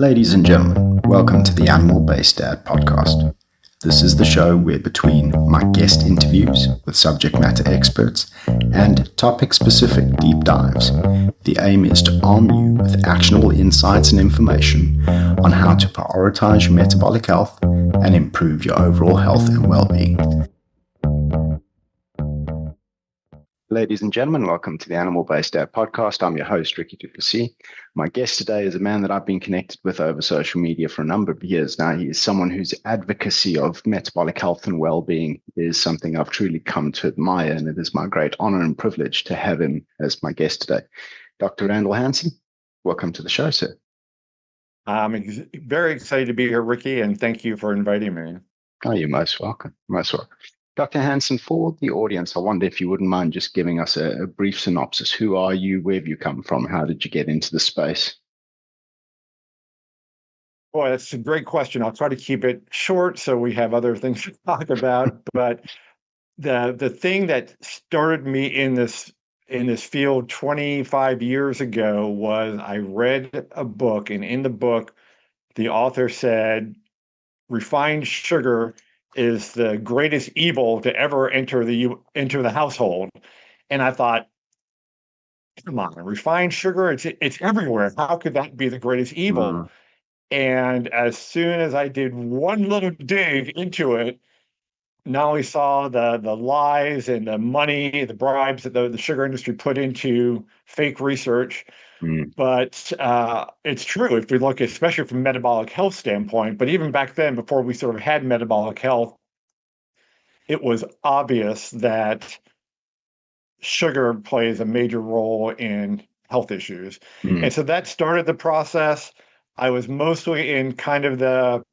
Ladies and gentlemen, welcome to the Animal Based Dad podcast. This is the show where, between my guest interviews with subject matter experts and topic specific deep dives, the aim is to arm you with actionable insights and information on how to prioritize your metabolic health and improve your overall health and well-being. Ladies and gentlemen, welcome to the Animal Based Dad podcast. I'm your host, Ricky Duplessis. My guest today is a man that I've been connected with over social media for a number of years now. He is someone whose advocacy of metabolic health and well-being is something I've truly come to admire, and it is my great honor and privilege to have him as my guest today. Dr. Randal Hansen, welcome to the show, sir. I'm very excited to be here, Ricky, and thank you for inviting me. Oh, you're most welcome. Most welcome. Dr. Hansen, for the audience, I wonder if you wouldn't mind just giving us a brief synopsis. Who are you? Where have you come from? How did you get into the space? Boy, that's a great question. I'll try to keep it short so we have other things to talk about. But the thing that started me in this field 25 years ago was I read a book, and in the book, the author said, refined sugar is the greatest evil to ever enter the household. And I thought, come on, refined sugar, it's everywhere. How could that be the greatest evil? And as soon as I did one little dig into it, not only saw the lies and the money, the bribes that the sugar industry put into fake research, but it's true if we look, especially from a metabolic health standpoint. But even back then, before we sort of had metabolic health, it was obvious that sugar plays a major role in health issues. And so that started the process. I was mostly in kind of the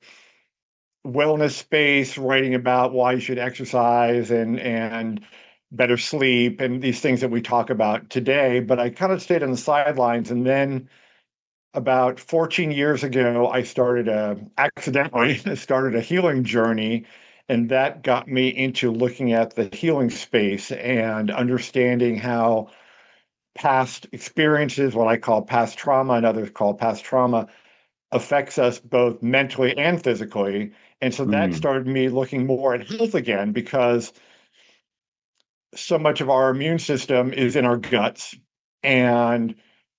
wellness space, writing about why you should exercise and better sleep and these things that we talk about today. But I kind of stayed on the sidelines. And then about 14 years ago, I accidentally started a healing journey. And that got me into looking at the healing space and understanding how past experiences, what I call past trauma and others call past trauma, affects us both mentally and physically. And so that started me looking more at health again, because so much of our immune system is in our guts, and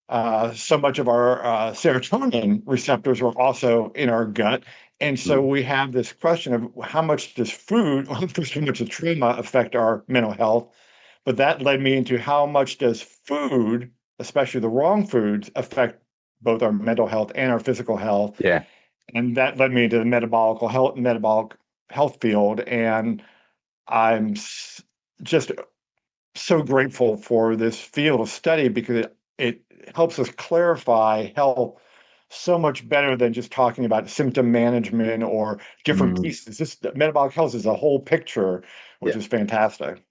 so much of our serotonin receptors are also in our gut. And so we have this question of how much does food, how much does trauma affect our mental health? But that led me into how much does food, especially the wrong foods, affect both our mental health and our physical health. Yeah. And that led me to the metabolic health field. And I'm just so grateful for this field of study, because it helps us clarify health so much better than just talking about symptom management or different pieces. This metabolic health is a whole picture, which is fantastic.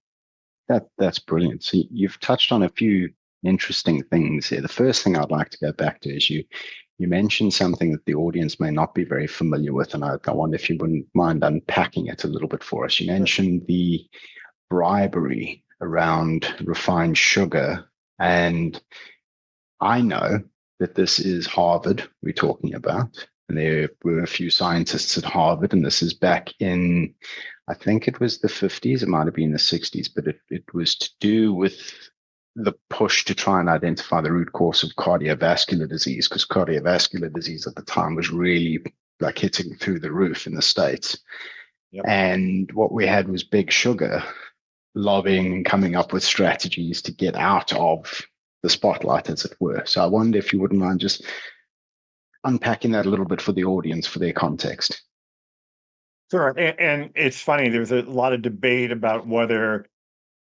That's brilliant. So you've touched on a few interesting things here. The first thing I'd like to go back to is you mentioned something that the audience may not be very familiar with, and I wonder if you wouldn't mind unpacking it a little bit for us. You mentioned the bribery around refined sugar, and I know that this is Harvard we're talking about, and there were a few scientists at Harvard, and this is back in, I think it was the 50s, it might have been the 60s, but it was to do with the push to try and identify the root cause of cardiovascular disease, because cardiovascular disease at the time was really like hitting through the roof in the States. Yep. And what we had was big sugar lobbying and coming up with strategies to get out of the spotlight, as it were. So I wonder if you wouldn't mind just unpacking that a little bit for the audience, for their context. Sure. And it's funny, there's a lot of debate about whether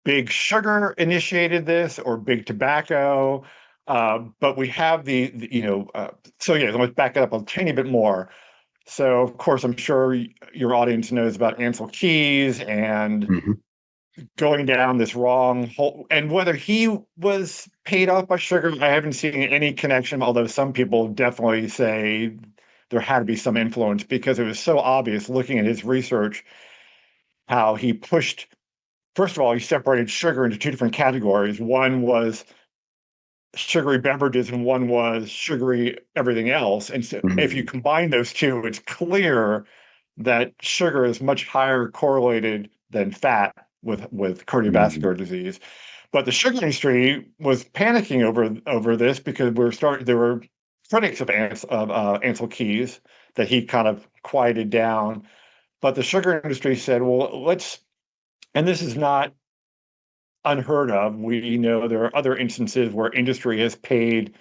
big sugar initiated this or big tobacco. But we have so yeah, let's back it up a tiny bit more. So, of course, I'm sure your audience knows about Ansel Keys and going down this wrong hole, and whether he was paid off by sugar, I haven't seen any connection, although some people definitely say there had to be some influence, because it was so obvious looking at his research how he pushed. First of all, he separated sugar into two different categories. One was sugary beverages and one was sugary everything else. And so if you combine those two, it's clear that sugar is much higher correlated than fat with cardiovascular disease. But the sugar industry was panicking over this because there were critics of Ansel Keys that he kind of quieted down. But the sugar industry said, well, and this is not unheard of. We know there are other instances where industry has paid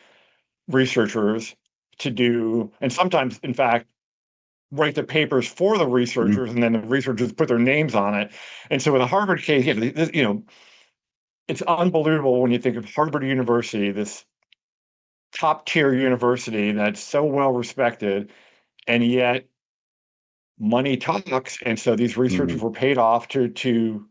researchers to do, and sometimes, in fact, write the papers for the researchers, and then the researchers put their names on it. And so, with the Harvard case, it's unbelievable when you think of Harvard University, this top tier university that's so well respected, and yet money talks. And so these researchers were paid off to.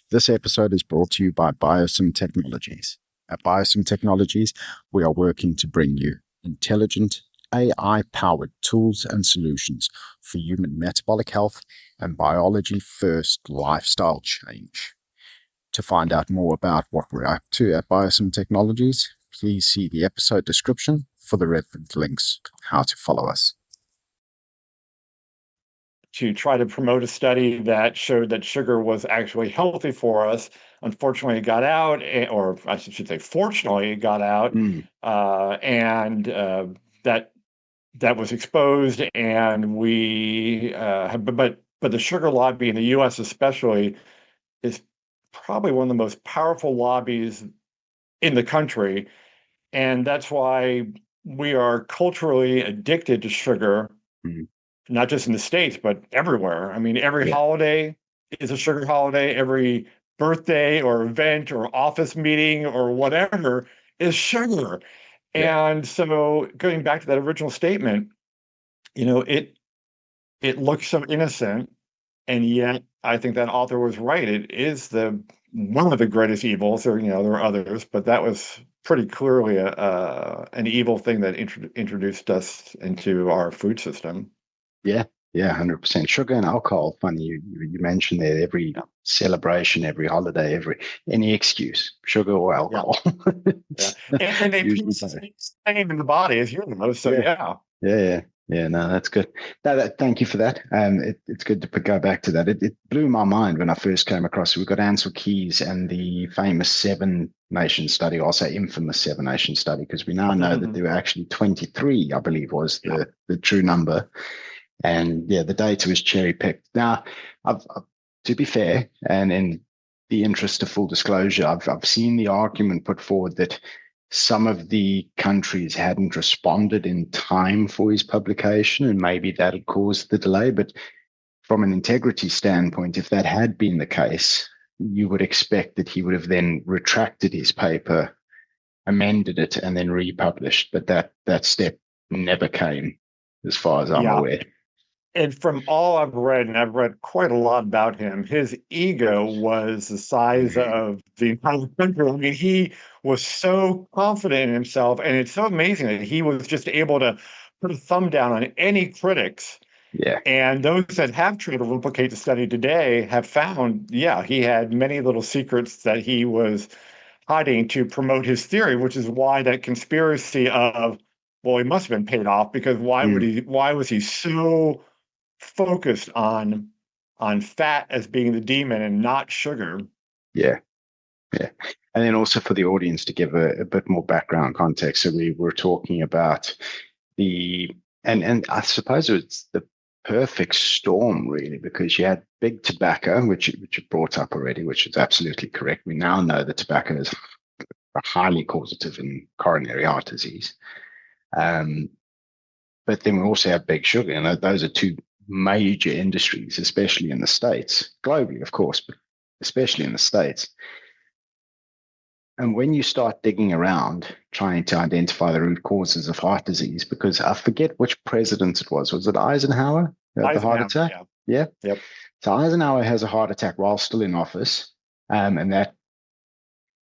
This episode is brought to you by Biosim Technologies. At Biosim Technologies, we are working to bring you intelligent, AI-powered tools and solutions for human metabolic health and biology-first lifestyle change. To find out more about what we're up to at Biosim Technologies, please see the episode description for the relevant links on how to follow us. To try to promote a study that showed that sugar was actually healthy for us. Unfortunately, it got out, or I should say, fortunately, it got out, and that was exposed. And we but the sugar lobby in the U.S. especially is probably one of the most powerful lobbies in the country, and that's why we are culturally addicted to sugar. Not just in the States, but everywhere. I mean, every holiday is a sugar holiday. Every birthday or event or office meeting or whatever is sugar. And so going back to that original statement, it looks so innocent, and yet I think that author was right. It is one of the greatest evils. Or there are others, but that was pretty clearly an evil thing that introduced us into our food system. Yeah, 100%. Sugar and alcohol. Funny you mentioned that every celebration, every holiday, any excuse, sugar or alcohol. And they produce the same in the body as humans. So Yeah. No, that's good. Thank you for that. It's good to go back to that. It blew my mind when I first came across it. We've got Ansel Keys and the famous 7-nation study, or I'll say infamous 7-nation study, because we now know that there were actually 23, I believe, was the true number. And the data was cherry picked. Now, to be fair, and in the interest of full disclosure, I've seen the argument put forward that some of the countries hadn't responded in time for his publication, and maybe that had caused the delay. But from an integrity standpoint, if that had been the case, you would expect that he would have then retracted his paper, amended it, and then republished. But that step never came, as far as I'm aware. And from all I've read, and I've read quite a lot about him, his ego was the size of the entire country. I mean, he was so confident in himself, and it's so amazing that he was just able to put a thumb down on any critics. Yeah. And those that have tried to replicate the study today have found, he had many little secrets that he was hiding to promote his theory, which is why that conspiracy of, well, he must have been paid off, because why was he so focused on fat as being the demon and not sugar? Yeah. And then also for the audience to give a bit more background context. So we were talking about and I suppose it's the perfect storm, really, because you had big tobacco, which you brought up already, which is absolutely correct. We now know that tobacco is highly causative in coronary heart disease. But then we also have big sugar, and those are two major industries, especially in the States, globally, of course, but especially in the States. And when you start digging around trying to identify the root causes of heart disease, because I forget which president it was it Eisenhower who had the heart attack? Yeah. Yep. So Eisenhower has a heart attack while still in office, and that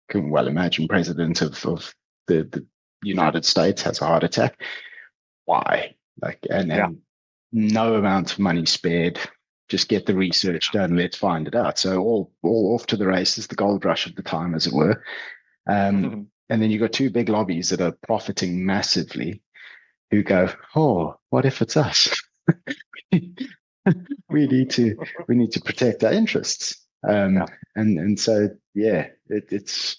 can well imagine president of the United States has a heart attack. Why? And no amount of money spared. Just get the research done. Let's find it out. So all off to the races, the gold rush of the time, as it were. And then you've got two big lobbies that are profiting massively who go, oh, what if it's us? we need to protect our interests. And so, yeah, it's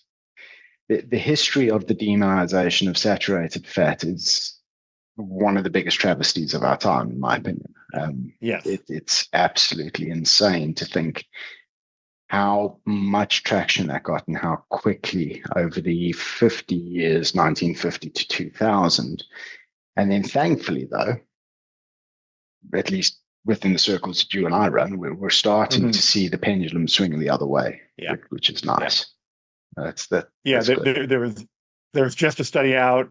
the history of the demonization of saturated fat is one of the biggest travesties of our time, in my opinion. Yes. It's absolutely insane to think how much traction that got and how quickly over the 50 years, 1950 to 2000. And then thankfully, though, at least within the circles that you and I run, we're starting to see the pendulum swing the other way, which is nice. That's good. There was just a study out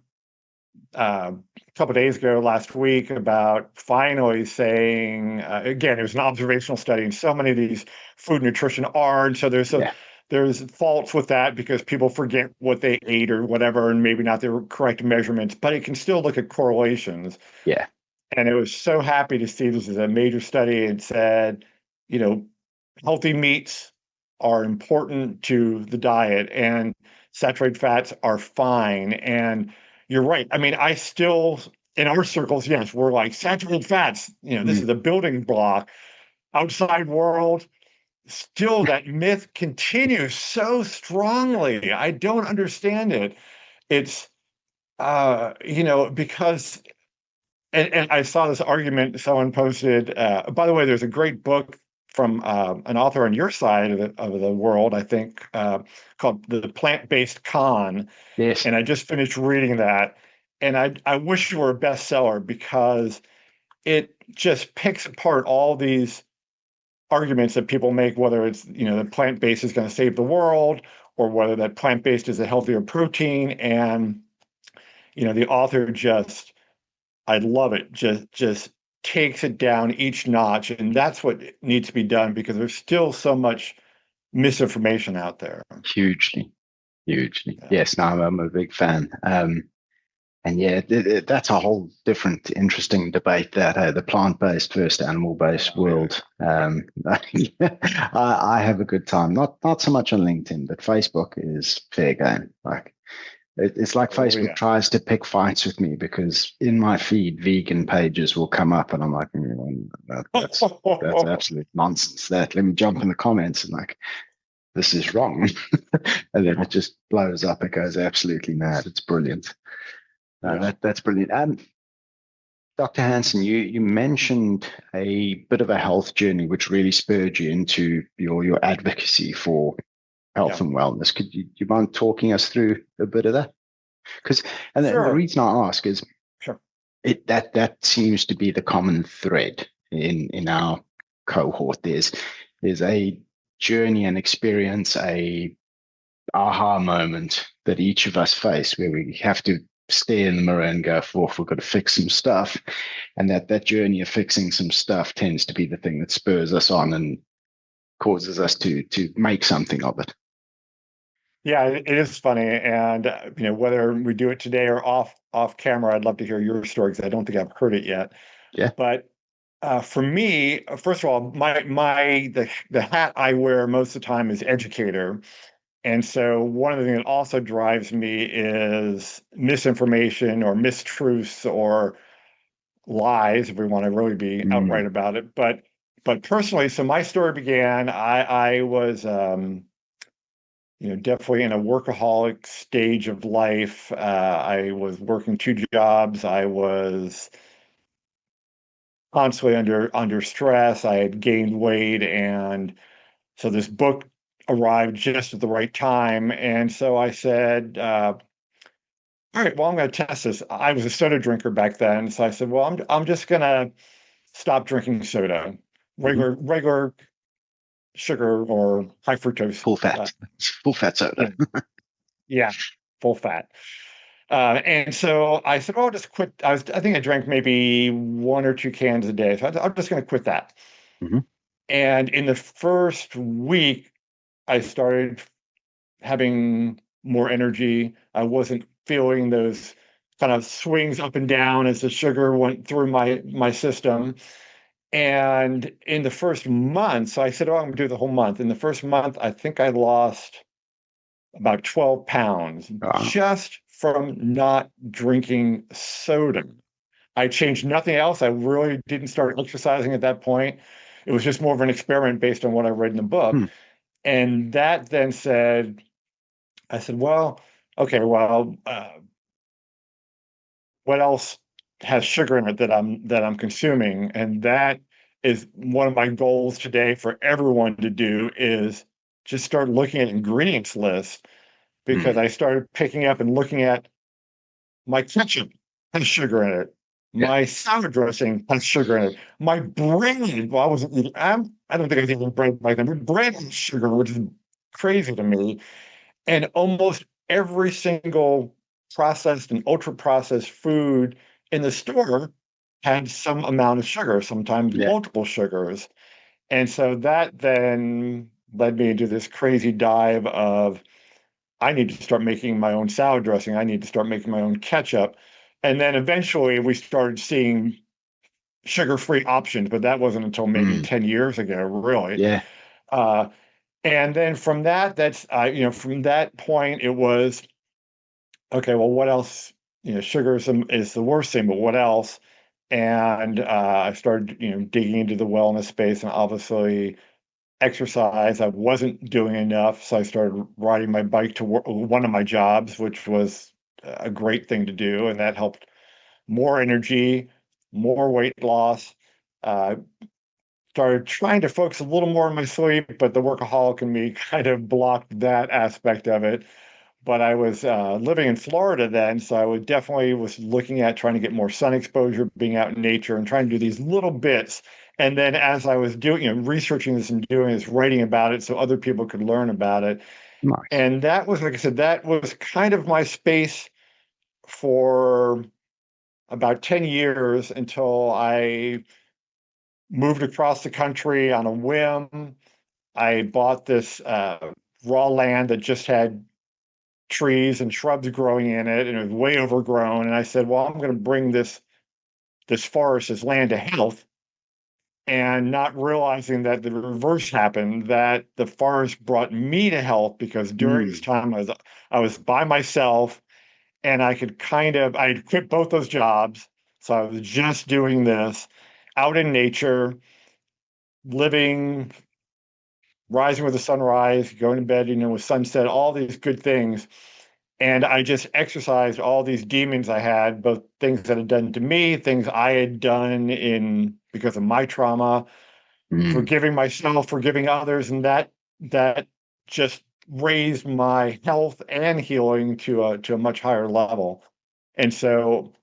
a couple of days ago, last week, about finally saying, again, it was an observational study, and so many of these food nutrition aren't. So there's faults with that because people forget what they ate or whatever, and maybe not the correct measurements, but it can still look at correlations. Yeah. And it was so happy to see this is a major study. It said, healthy meats are important to the diet and saturated fats are fine. And you're right. I mean, I still, in our circles, yes, we're like saturated fats, this is a building block. Outside world, still that myth continues so strongly. I don't understand it. It's, because and I saw this argument someone posted. By the way, there's a great book from an author on your side of the world, I think, called The Plant-Based Con. Yes. And I just finished reading that. And I wish it were a bestseller because it just picks apart all these arguments that people make, whether it's, the plant-based is going to save the world or whether that plant-based is a healthier protein. And, the author just, I love it. Just takes it down each notch, and that's what needs to be done because there's still so much misinformation out there. Hugely. Yes, no, I'm a big fan. And yeah, that's a whole different, interesting debate. That the plant-based versus animal-based world. I have a good time. Not so much on LinkedIn, but Facebook is fair game. Like it's like Facebook tries to pick fights with me because in my feed, vegan pages will come up, and I'm like, that's absolute nonsense. Let me jump in the comments and like, this is wrong, and then it just blows up. It goes absolutely mad. It's brilliant. That's brilliant. Dr. Hansen, you mentioned a bit of a health journey which really spurred you into your advocacy for health and wellness. Could you mind talking us through a bit of that? Because the reason I ask is that seems to be the common thread in our cohort. There's a journey and experience, a aha moment that each of us face where we have to stare in the mirror and go, we've got to fix some stuff. And that journey of fixing some stuff tends to be the thing that spurs us on and causes us to make something of it. Yeah, it is funny. And, whether we do it today or off camera, I'd love to hear your story because I don't think I've heard it yet. Yeah. But for me, first of all, the hat I wear most of the time is educator. And so one of the things that also drives me is misinformation or mistruths or lies, if we want to really be outright about it. But personally, so my story began, I was definitely in a workaholic stage of life. I was working two jobs. I was constantly under stress. I had gained weight, and so this book arrived just at the right time. And so I said, all right, well, I'm going to test this. I was a soda drinker back then, so I said, well, I'm just going to stop drinking soda, regular sugar or high fructose, full fat soda. Yeah, full fat. And so I said, "Oh, I'll just quit." I think I drank maybe one or two cans a day, so I'm just going to quit that. And in the first week, I started having more energy. I wasn't feeling those kind of swings up and down as the sugar went through my system. And in the first month, so I said, "Oh, I'm going to do the whole month." In the first month, I think I lost about 12 pounds Wow. just from not drinking soda. I changed nothing else. I really didn't start exercising at that point. It was just more of an experiment based on what I read in the book. Hmm. And that then said, I said, well, okay, well, what else has sugar in it that I'm consuming? And that is one of my goals today for everyone to do is just start looking at ingredients lists because Hmm. I started picking up and looking at my ketchup has sugar in it. Yeah. My salad dressing has sugar in it. My bread, well, I wasn't eating, I don't think I was eating bread back then, but bread has sugar, which is crazy to me. And almost every single processed and ultra processed food in the store had some amount of sugar, sometimes Yeah. multiple sugars. And so that then led me into this crazy dive of I need to start making my own salad dressing. I need to start making my own ketchup. And then eventually we started seeing sugar-free options, but that wasn't until maybe Hmm. 10 years ago, really. Yeah. Uh, and then from that, from that point, it was okay, well, what else? Sugar is the worst thing, but what else? And I started, digging into the wellness space, and obviously exercise. I wasn't doing enough, so I started riding my bike to one of my jobs, which was a great thing to do, and that helped more energy, more weight loss. Uh, Started trying to focus a little more on my sleep, but the workaholic in me kind of blocked that aspect of it. But I was living in Florida then, so I was definitely was looking at trying to get more sun exposure, being out in nature, and trying to do these little bits. And then as I was doing, researching this and doing this, writing about it so other people could learn about it. Nice. And that was, like I said, that was kind of my space for about 10 years until I moved across the country on a whim. I bought this raw land that just had trees and shrubs growing in it, and it was way overgrown. And I said, "Well, I'm going to bring this forest, this land to health," and not realizing that the reverse happened, that the forest brought me to health because during this Hmm. time I was by myself, and I had quit both those jobs, so I was just doing this out in nature, living, rising with the sunrise, going to bed, with sunset, all these good things. And I just exercised all these demons I had, both things that had done to me, things I had done in because of my trauma, Hmm. forgiving myself, forgiving others, and that just raised my health and healing to a much higher level. And so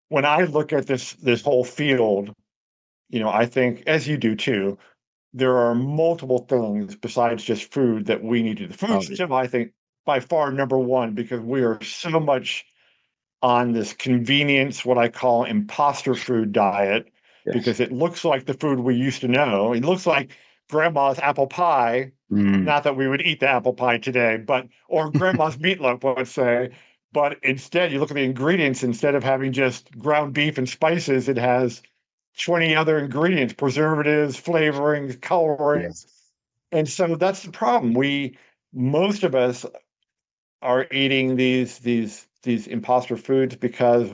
when I look at this whole field, I think, as you do too, there are multiple things besides just food that we need to do. Food Oh, yeah. system, I think, by far number one, because we are so much on this convenience, what I call imposter food diet, Yes. because it looks like the food we used to know. It looks like grandma's apple pie. Hmm. Not that we would eat the apple pie today, but or grandma's meatloaf, let's say. But instead, you look at the ingredients, instead of having just ground beef and spices, it has 20 other ingredients, preservatives, flavorings, Yeah. colorings. And so that's the problem. Most of us are eating these imposter foods because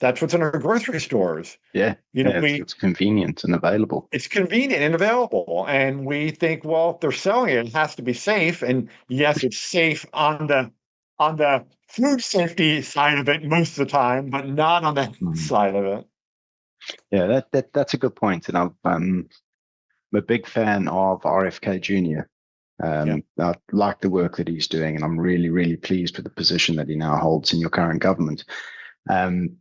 that's what's in our grocery stores. Yeah. Yeah. It's, We it's convenient and available. It's convenient and available, and we think, well, if they're selling it, it has to be safe. And yes, it's safe on the food safety side of it most of the time, but not on the health Hmm. side of it. Yeah. That's a good point. And I'm a big fan of RFK Jr. Yeah. I like the work that he's doing, and I'm really, really pleased with the position that he now holds in your current government. Um,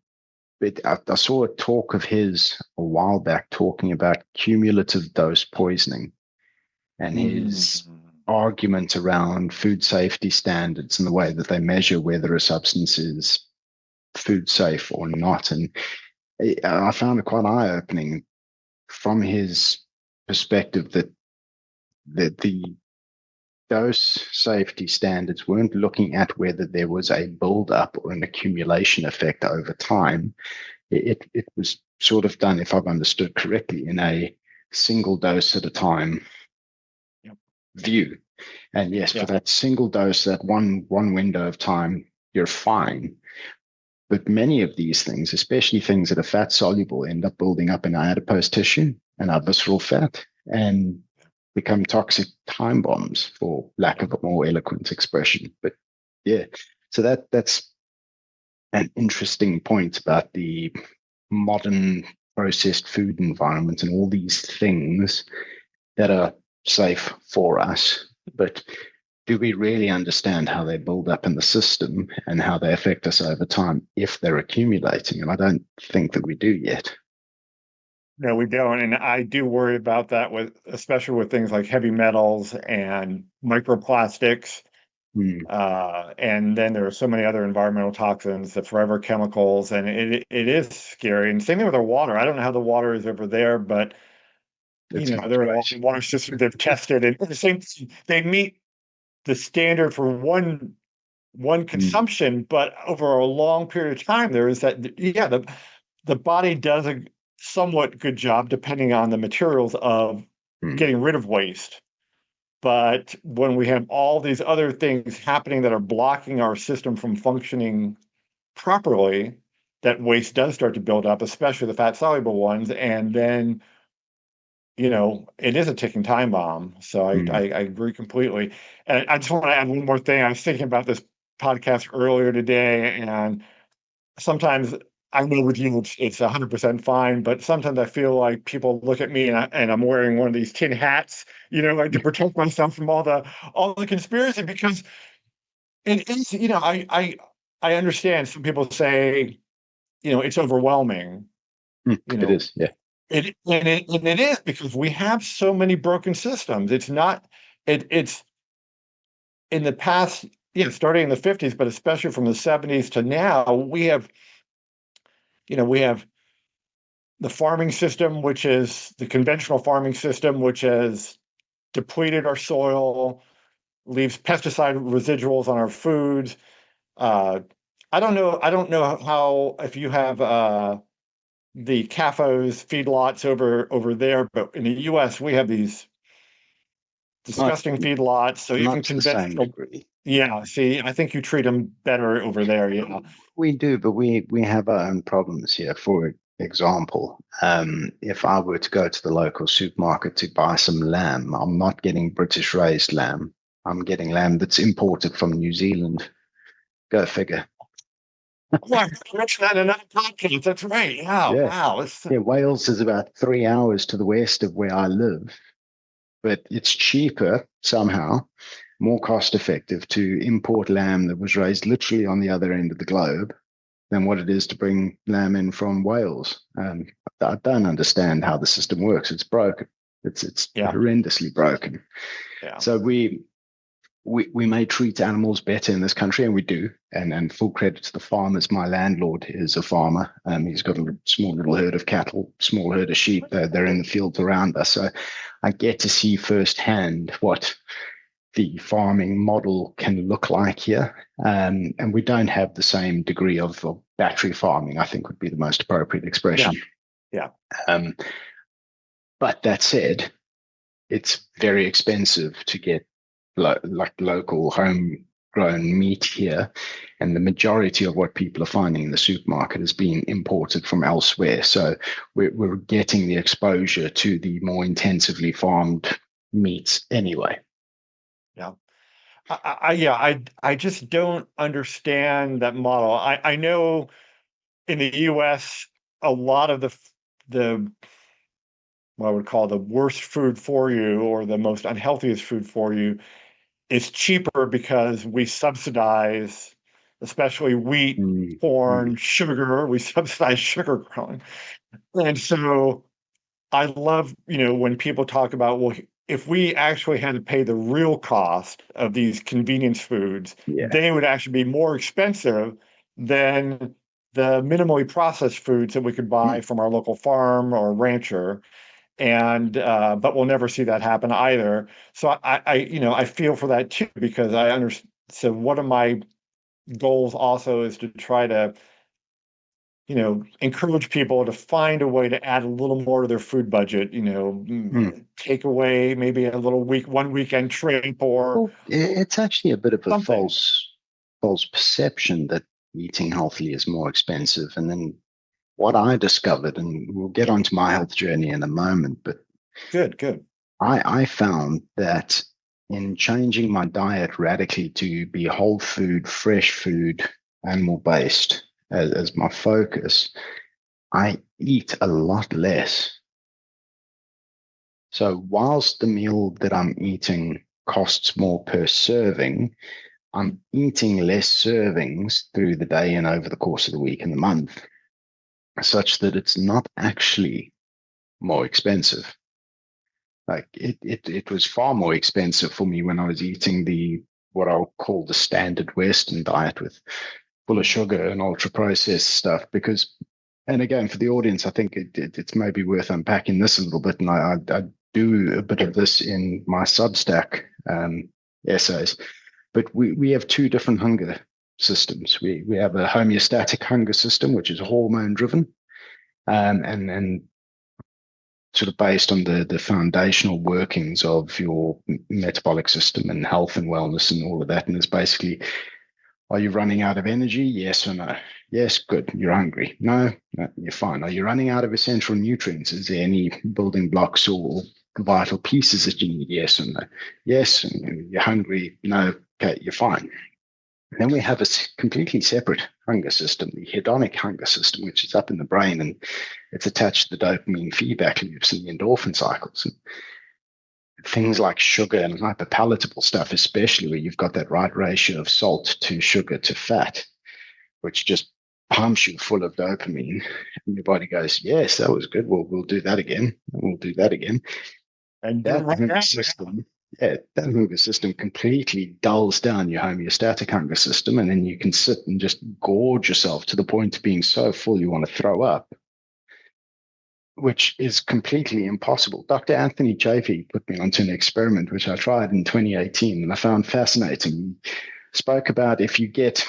but I saw a talk of his a while back talking about cumulative dose poisoning and Mm. his argument around food safety standards and the way that they measure whether a substance is food safe or not. And I found it quite eye opening from his perspective that the dose safety standards weren't looking at whether there was a build up or an accumulation effect over time. It was sort of done, if I've understood correctly, in a single dose at a time Yep. view. And yes, for Yeah. that single dose, that one window of time, you're fine. But many of these things, especially things that are fat soluble, end up building up in our adipose tissue and our visceral fat and become toxic time bombs, for lack of a more eloquent expression. But yeah, so that's an interesting point about the modern processed food environment and all these things that are safe for us. But do we really understand how they build up in the system and how they affect us over time if they're accumulating? And I don't think that we do yet. No, we don't. And I do worry about that with, especially with things like heavy metals and microplastics. Mm, And then there are so many other environmental toxins, the forever chemicals, and it is scary. And same thing with our water. I don't know how the water is over there, but it's not there are a lot great. of water systems they've tested, and the same, they meet the standard for one Mm, consumption, but over a long period of time, there is that, yeah, the body does a somewhat good job, depending on the materials, of mm, getting rid of waste. But when we have all these other things happening that are blocking our system from functioning properly, that waste does start to build up, especially the fat soluble ones. And then, it is a ticking time bomb. So I mm. agree completely. And I just want to add one more thing. I was thinking about this podcast earlier today, and sometimes I know with you it's 100% fine, but sometimes I feel like people look at me and I'm wearing one of these tin hats, like to protect myself from all the conspiracy, because it is, I understand some people say, it's overwhelming, Mm, you it know, is, yeah. and it is, because we have so many broken systems. It's not, it's in the past, starting in the 50s, but especially from the 70s to now, we have the farming system, which is the conventional farming system, which has depleted our soil, leaves pesticide residuals on our foods. Uh, I don't know how, if you have the CAFOs feedlots over there, but in the U.S. we have these Not disgusting feedlots. So even not to the same conventional, degree. yeah. See, I think you treat them better over there. Yeah, We do, but we have our own problems here. For example, if I were to go to the local supermarket to buy some lamb, I'm not getting British raised lamb. I'm getting lamb that's imported from New Zealand. Go figure. oh, I mentioned that in another podcast. That's right. Yeah. Yeah. Wow. It's, Yeah, Wales is about 3 hours to the west of where I live, but it's cheaper somehow, more cost effective to import lamb that was raised literally on the other end of the globe than what it is to bring lamb in from Wales. I don't understand how the system works. It's broken. It's yeah. horrendously broken. Yeah. So we may treat animals better in this country, and we do. And full credit to the farmers. My landlord is a farmer. He's got a small little herd of cattle, small herd of sheep. They're in the fields around us. So I get to see firsthand what the farming model can look like here. And we don't have the same degree of battery farming, I think would be the most appropriate Yeah. expression. Yeah. Um, but that said, it's very expensive to get like local homegrown meat here. And the majority of what people are finding in the supermarket is being imported from elsewhere. So we're getting the exposure to the more intensively farmed meats anyway. Yeah. I just don't understand that model. I know in the US, a lot of the what I would call the worst food for you, or the most unhealthiest food for you, is cheaper because we subsidize, especially wheat, Mm, corn, mm, sugar. We subsidize sugar growing. And so I love, when people talk about, well, if we actually had to pay the real cost of these convenience foods, yeah. they would actually be more expensive than the minimally processed foods that we could buy Mm, from our local farm or rancher. And but we'll never see that happen either. So I feel for that too, because I understand. So one of my goals also is to try to encourage people to find a way to add a little more to their food budget, take away maybe a little one weekend trip or Well, it's actually a bit of a something. false perception that eating healthily is more expensive. And then what I discovered, and we'll get onto my health journey in a moment, but Good. I found that in changing my diet radically to be whole food, fresh food, animal based as my focus, I eat a lot less. So whilst the meal that I'm eating costs more per serving, I'm eating less servings through the day and over the course of the week and the month, such that it's not actually more expensive. Like it was far more expensive for me when I was eating the what I'll call the standard Western diet with full of sugar and ultra processed stuff. Because, and again, for the audience, I think it's maybe worth unpacking this a little bit. And I do a bit of this in my Substack essays. But we have two different hunger systems. We have a homeostatic hunger system, which is hormone driven, and sort of based on the foundational workings of your metabolic system and health and wellness and all of that. And it's basically, are you running out of energy? Yes or no? Yes, good. You're hungry. No, no, you're fine. Are you running out of essential nutrients? Is there any building blocks or vital pieces that you need? Yes or no? Yes, and you're hungry. No, okay, you're fine. Then we have a completely separate hunger system, the hedonic hunger system, which is up in the brain and it's attached to the dopamine feedback loops and the endorphin cycles. And things like sugar and hyperpalatable stuff, especially where you've got that right ratio of salt to sugar to fat, which just pumps you full of dopamine. And your body goes, yes, that was good. We'll do that again. We'll do that again. And That hunger system, that hunger system completely dulls down your homeostatic hunger system, and then you can sit and just gorge yourself to the point of being so full you want to throw up, which is completely impossible. Dr. Anthony Chaffee put me onto an experiment which I tried in 2018, and I found fascinating. He spoke about if you get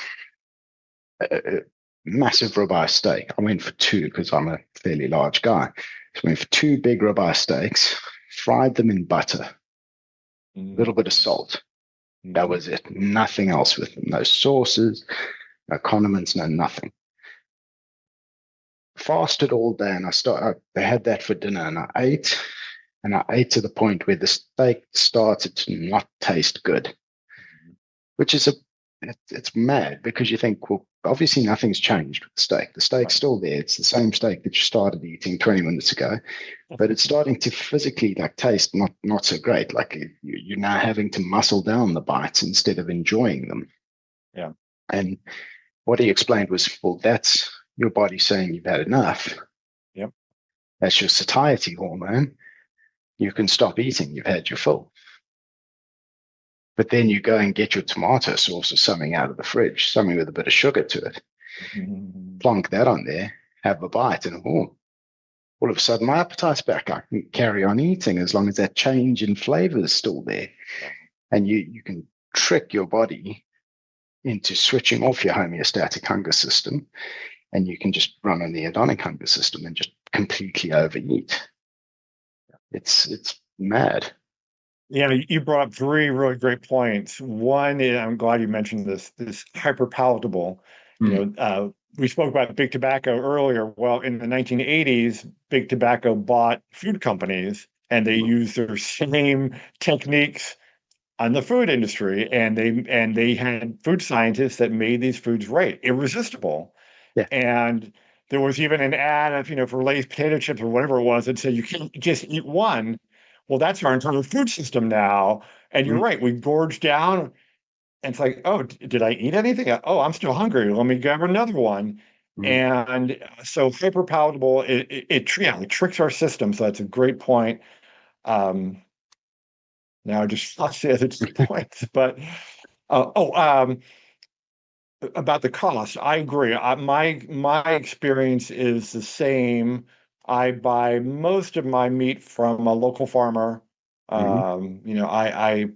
a massive ribeye steak. I went for two because I'm a fairly large guy. So I went for two big ribeye steaks, fried them in butter, a little bit of salt. That was it. Nothing else with them. No sauces, no condiments, no nothing. Fasted all day, and I had that for dinner, and I ate to the point where the steak started to not taste good, which is it's mad because you think, well, obviously nothing's changed with the steak. The steak's still there. It's the same steak that you started eating 20 minutes ago, but it's starting to physically like taste not so great. Like you're now having to muscle down the bites instead of enjoying them. Yeah. And what he explained was, well, that's your body saying you've had enough. Yep. That's your satiety hormone. You can stop eating. You've had your fill. But then you go and get your tomato sauce or something out of the fridge, something with a bit of sugar to it. Plonk that on there, have a bite, and all of a sudden my appetite's back. I can carry on eating as long as that change in flavor is still there. And you can trick your body into switching off your homeostatic hunger system, and you can just run on the hedonic hunger system and just completely overeat. It's mad. Yeah, you brought up three really great points. One, I'm glad you mentioned this hyper palatable. We spoke about big tobacco earlier. Well, in the 1980s, big tobacco bought food companies and they used their same techniques on the food industry, and they had food scientists that made these foods right, irresistible. Yeah. And there was even an ad of, for Lay's potato chips or whatever it was that said you can't just eat one. Well, that's our entire food system now. And you're right, we gorge down, and it's like, oh, did I eat anything? Oh, I'm still hungry. Let me grab another one. And so hyper palatable, it tricks our system. So that's a great point. Now I just lost the other 2 points, but about the cost, I agree. My experience is the same. I buy most of my meat from a local farmer. I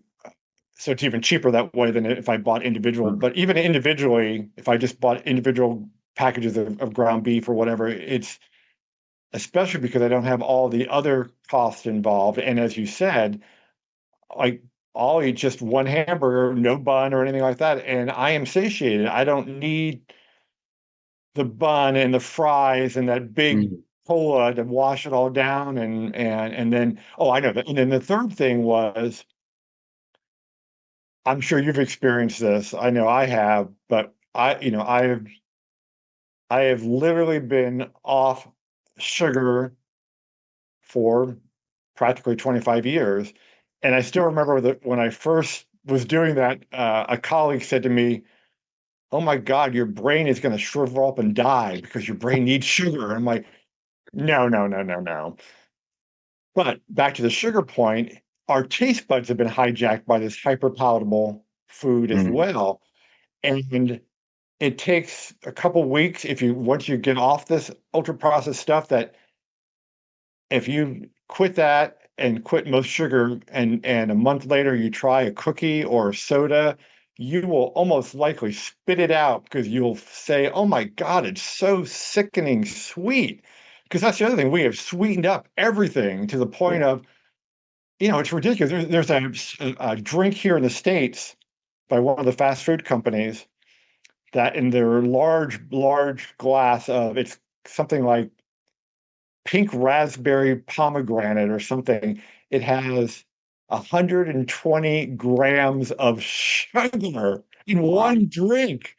so it's even cheaper that way than if I bought individual. But even individually, if I just bought individual packages of ground beef or whatever. It's especially because I don't have all the other costs involved. And as you said, like I'll eat just one hamburger, no bun or anything like that, and I am satiated. I don't need the bun and the fries and that big Mm, cola to wash it all down. And then, oh, I know that. And then the third thing was, I'm sure you've experienced this. I know I have, but I have literally been off sugar for practically 25 years. And I still remember that when I first was doing that, a colleague said to me, "Oh my God, your brain is going to shrivel up and die because your brain needs sugar." And I'm like, no, no, no, no, no. But back to the sugar point, our taste buds have been hijacked by this hyper palatable food as mm, well. And it takes a couple weeks if you once you get off this ultra processed stuff that if you quit that and quit most sugar and a month later you try a cookie or a soda, you will almost likely spit it out because you'll say, "Oh my God, it's so sickening sweet." Because that's the other thing. We have sweetened up everything to the point yeah. of, it's ridiculous. There's a drink here in the States by one of the fast food companies that in their large glass of it's something like pink raspberry pomegranate or something. It has 120 grams of sugar in Wow. one drink.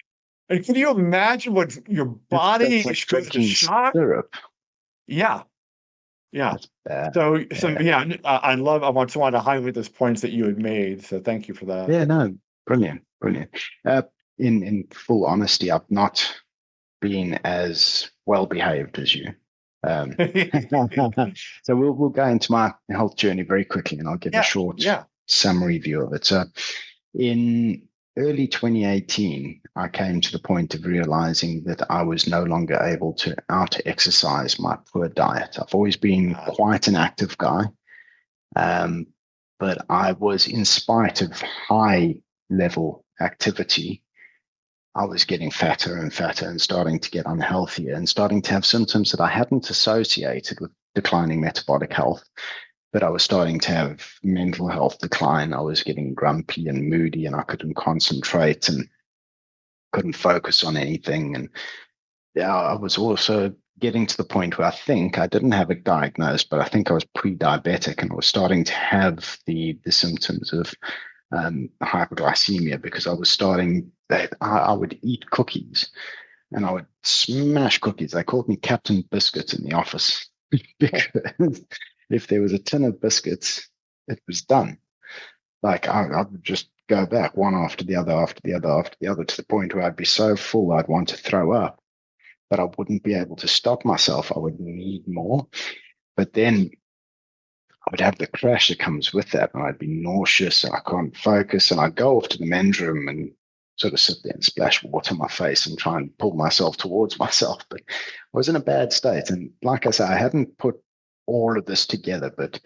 And can you imagine what your body That's like goes to drinking shock? syrup. Yeah, yeah. That's bad. So Yeah. yeah, I just wanted to highlight those points that you had made. So thank you for that. Yeah, no, brilliant, brilliant. In full honesty, I've not been as well behaved as you. Um, so we'll go into my health journey very quickly, and I'll give a Yeah, short yeah. summary view of it. So, in early 2018, I came to the point of realizing that I was no longer able to out exercise my poor diet. I've always been Uh, quite an active guy, um, but I was, in spite of high level activity, I was getting fatter and fatter and starting to get unhealthier and starting to have symptoms that I hadn't associated with declining metabolic health. But I was starting to have mental health decline. I was getting grumpy and moody, and I couldn't concentrate and couldn't focus on anything. And yeah, I was also getting to the point where I think I didn't have it diagnosed, but I think I was pre-diabetic, and I was starting to have the symptoms of hyperglycemia because I was starting that I would eat cookies and I would smash cookies. They called me Captain Biscuit in the office because if there was a tin of biscuits, it was done. Like I would just go back one after the other, after the other, after the other, to the point where I'd be so full I'd want to throw up, but I wouldn't be able to stop myself. I would need more. But then I would have the crash that comes with that, and I'd be nauseous and I can't focus. And I'd go off to the men's room and sort of sit there and splash water in my face and try and pull myself towards myself. But I was in a bad state. And like I said, I hadn't put all of this together, but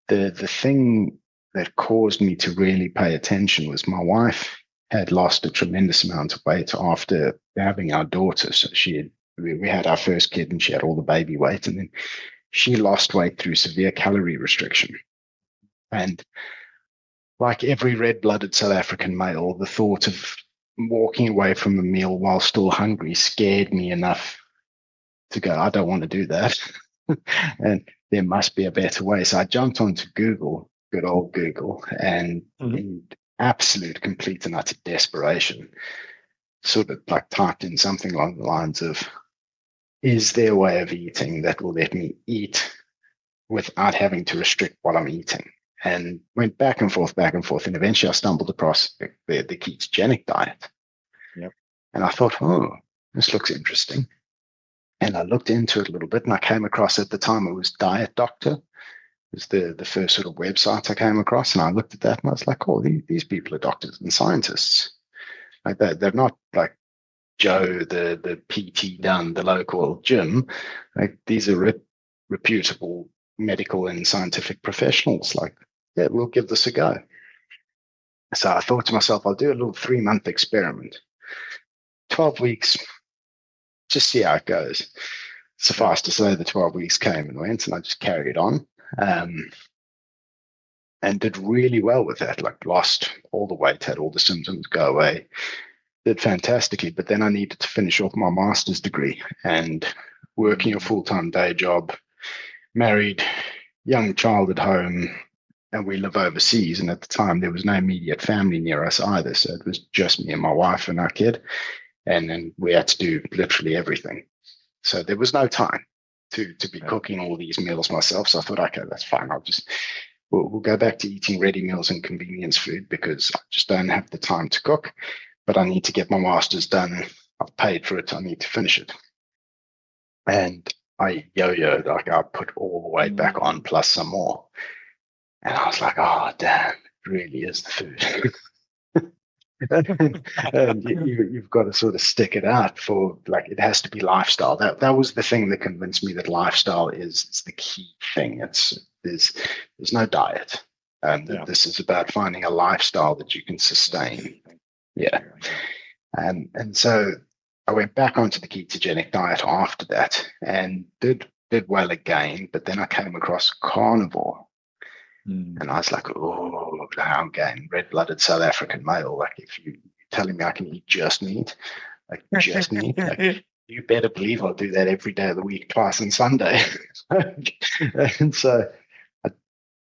the thing that caused me to really pay attention was my wife had lost a tremendous amount of weight after having our daughter. So we had our first kid and she had all the baby weight, and then she lost weight through severe calorie restriction. And like every red-blooded South African male, the thought of walking away from a meal while still hungry scared me enough to go, I don't want to do that. And there must be a better way. So I jumped onto Google, good old Google, and mhm. in absolute, complete and utter desperation, sort of like typed in something along the lines of, is there a way of eating that will let me eat without having to restrict what I'm eating? And went back and forth. And eventually I stumbled across the ketogenic diet. Yep. And I thought, oh, this looks interesting. And I looked into it a little bit, and I came across, at the time it was Diet Doctor. It was the first sort of website I came across. And I looked at that and I was like, oh, these people are doctors and scientists. Like they're not like Joe, the PT down the local gym. Like these are reputable medical and scientific professionals. Like, yeah, we'll give this a go. So I thought to myself, I'll do a little 3-month experiment. 12 weeks, just see how it goes. Suffice to say, the 12 weeks came and went, and I just carried on. And did really well with that, like lost all the weight, had all the symptoms go away, did fantastically. But then I needed to finish off my master's degree and working a full-time day job, married, young child at home, and we live overseas. And at the time, there was no immediate family near us either. So it was just me and my wife and our kid. And then we had to do literally everything. So there was no time to be cooking all these meals myself. So I thought, okay, that's fine. We'll go back to eating ready meals and convenience food because I just don't have the time to cook, but I need to get my master's done. I've paid for it. I need to finish it. And I yo-yoed, like I put all the weight back on plus some more. And I was like, oh, damn, it really is the food. And you've got to sort of stick it out for, like, it has to be lifestyle. That was the thing that convinced me that lifestyle is the key thing. There's no diet. This is about finding a lifestyle that you can sustain. Yeah. And so I went back onto the ketogenic diet after that and did well again, but then I came across carnivore. And I was like, oh, now I'm getting red-blooded South African male. Like, if you're telling me I can eat just meat, like you better believe I'll do that every day of the week, twice on Sunday. And so I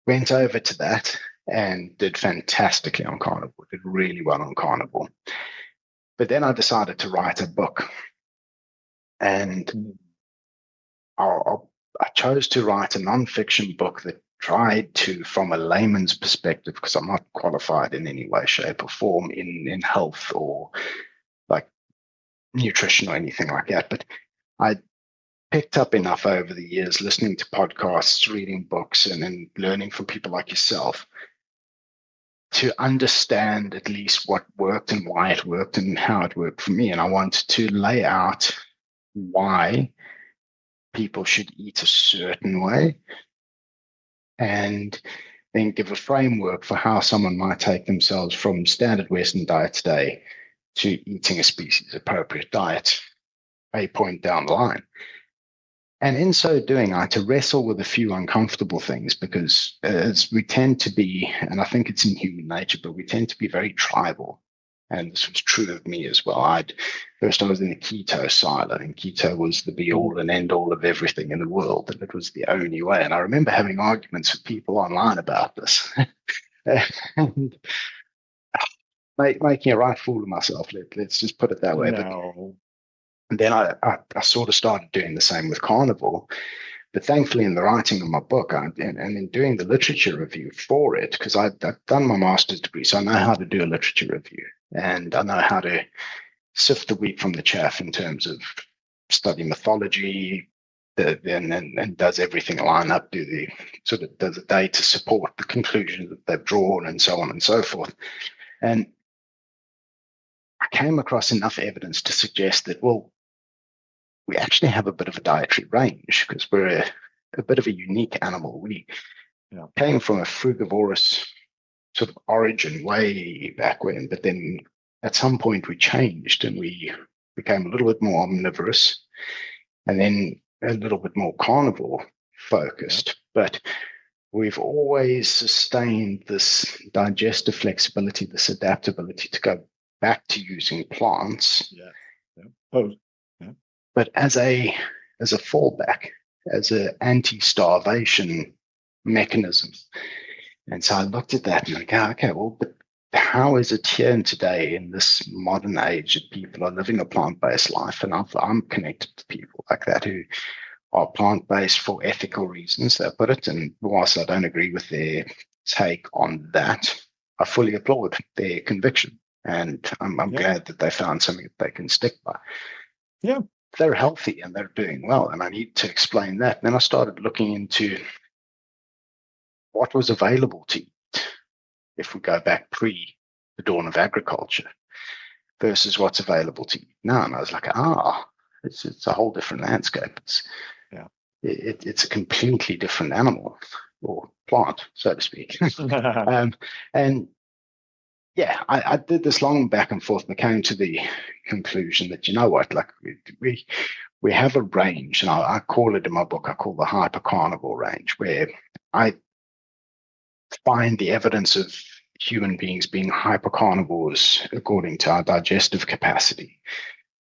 went over to that and did fantastically on carnivore, did really well on carnivore. But then I decided to write a book. And I chose to write a nonfiction book that tried to, from a layman's perspective, because I'm not qualified in any way, shape, or form in health or like nutrition or anything like that. But I picked up enough over the years, listening to podcasts, reading books, and learning from people like yourself to understand at least what worked and why it worked and how it worked for me. And I wanted to lay out why people should eat a certain way and then give a framework for how someone might take themselves from standard Western diet today to eating a species appropriate diet a point down the line. And in so doing, I had to wrestle with a few uncomfortable things because as we tend to be, and I think it's in human nature, but we tend to be very tribal. And this was true of me as well. First I was in the keto silo, and keto was the be-all and end-all of everything in the world, and it was the only way. And I remember having arguments with people online about this, and making a right fool of myself. Let's just put it that way. No. But then I sort of started doing the same with carnivore. But thankfully, in the writing of my book and in doing the literature review for it, because I've done my master's degree, so I know how to do a literature review. And I know how to sift the wheat from the chaff in terms of study mythology, and does everything line up, does the data support the conclusions that they've drawn, and so on and so forth. And I came across enough evidence to suggest that, well, we actually have a bit of a dietary range because we're a bit of a unique animal. We came from a frugivorous sort of origin way back when, but then at some point we changed and we became a little bit more omnivorous and then a little bit more carnivore focused. But we've always sustained this digestive flexibility, this adaptability to go back to using plants. But as a fallback, as an anti-starvation mechanism. And so I looked at that and like, okay, well, but how is it here and today in this modern age that people are living a plant-based life? And I'm connected to people like that who are plant-based for ethical reasons, they put it. And whilst I don't agree with their take on that, I fully applaud their conviction. And I'm glad that they found something that they can stick by. Yeah. They're healthy and they're doing well. And I need to explain that. And then I started looking into what was available to eat if we go back pre the dawn of agriculture versus what's available to eat now. And I was like, it's a whole different landscape. It's a completely different animal or plant, so to speak. And yeah, I did this long back and forth, and I came to the conclusion that, you know what, like we have a range, and I call it in my book, I call the hypercarnivore range, where I find the evidence of human beings being hypercarnivores according to our digestive capacity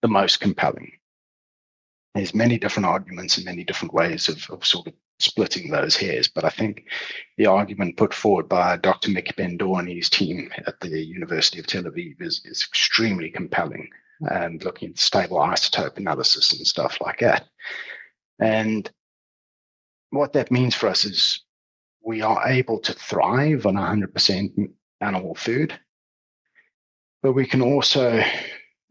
the most compelling. There's many different arguments and many different ways of sort of splitting those hairs, but I think the argument put forward by Dr. Mick Bendor and his team at the University of Tel Aviv is extremely compelling, and looking at stable isotope analysis and stuff like that. And what that means for us is we are able to thrive on 100% animal food, but we can also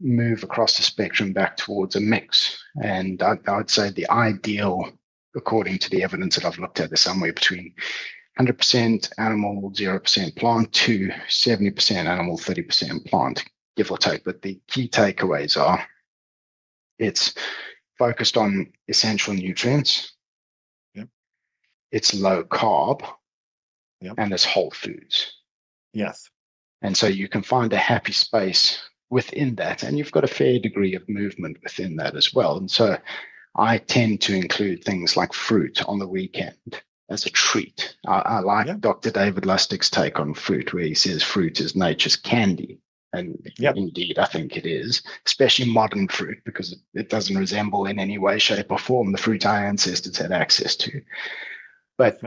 move across the spectrum back towards a mix. And I'd say the ideal, according to the evidence that I've looked at, is somewhere between 100% animal, 0% plant to 70% animal, 30% plant, give or take. But the key takeaways are it's focused on essential nutrients. Yep. It's low carb. Yep. And it's whole foods. Yes. And so you can find a happy space within that, and you've got a fair degree of movement within that as well. And so I tend to include things like fruit on the weekend as a treat. I like Dr. David Lustig's take on fruit, where he says fruit is nature's candy. And indeed, I think it is, especially modern fruit, because it doesn't resemble in any way, shape, or form the fruit our ancestors had access to. But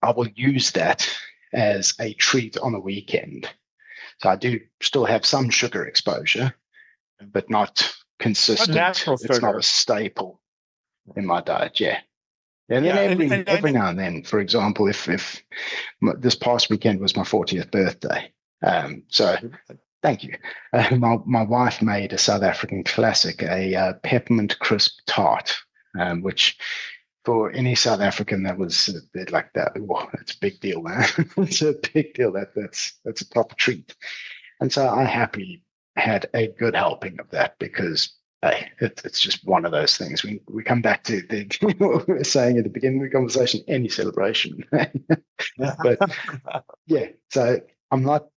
I will use that as a treat on the weekend. So I do still have some sugar exposure, but not consistent. It's not a staple in my diet. Yeah. And then every now and then, for example, if this past weekend was my 40th birthday, so thank you. My wife made a South African classic, a peppermint crisp tart, which for any South African that was a bit like that, oh, it's a big deal, man. It's a big deal. That's a proper treat. And so I happily had a good helping of that, because hey, it's just one of those things. We come back to what we were saying at the beginning of the conversation, any celebration. But yeah, so I'm not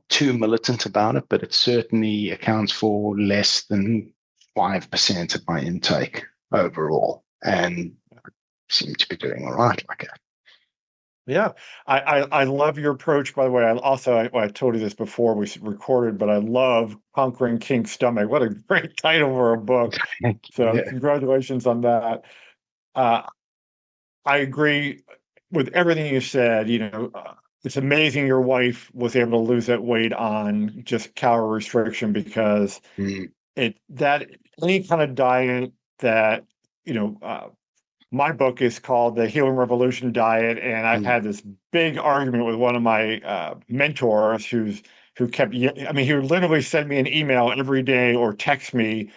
too militant about it, but it certainly accounts for less than 5% of my intake overall, and I seem to be doing all right like that. Yeah, I love your approach. By the way, I told you this before we recorded, but I love Conquering King's Stomach. What a great title for a book! So congratulations on that. I agree with everything you said. It's amazing your wife was able to lose that weight on just calorie restriction, because that any kind of diet that my book is called The Healing Revolution Diet, and I've had this big argument with one of my mentors who kept, he would literally send me an email every day or text me,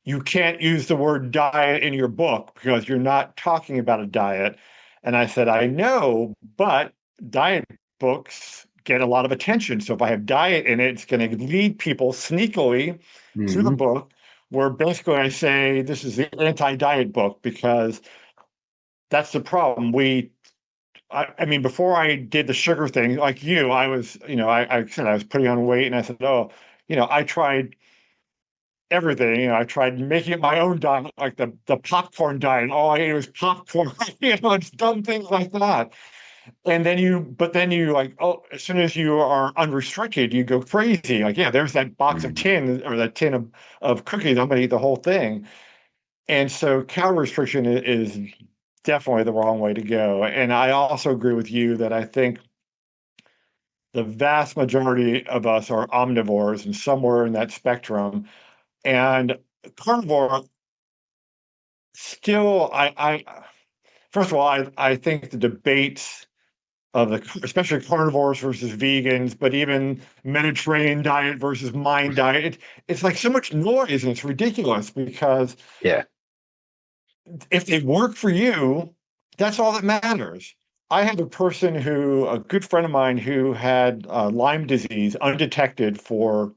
"You can't use the word diet in your book because you're not talking about a diet." And I said, "I know, but diet books get a lot of attention. So if I have diet in it, it's going to lead people sneakily to the book, where basically I say this is the anti-diet book, because that's the problem. Before I did the sugar thing, like you, I was, I said I was putting on weight, and I said, oh, I tried everything. I tried making it my own diet, like the popcorn diet. All I ate was popcorn, it's dumb things like that. And then you like, oh, as soon as you are unrestricted, you go crazy. Like, yeah, there's that box of tin, or that tin of cookies. I'm going to eat the whole thing. And so calorie restriction is definitely the wrong way to go. And I also agree with you that I think the vast majority of us are omnivores, and somewhere in that spectrum. And carnivore, still, first of all, I think the debates of especially carnivores versus vegans, but even Mediterranean diet versus mind diet, it's like so much noise, and it's ridiculous, because if they work for you, that's all that matters. I have a good friend of mine, who had Lyme disease undetected for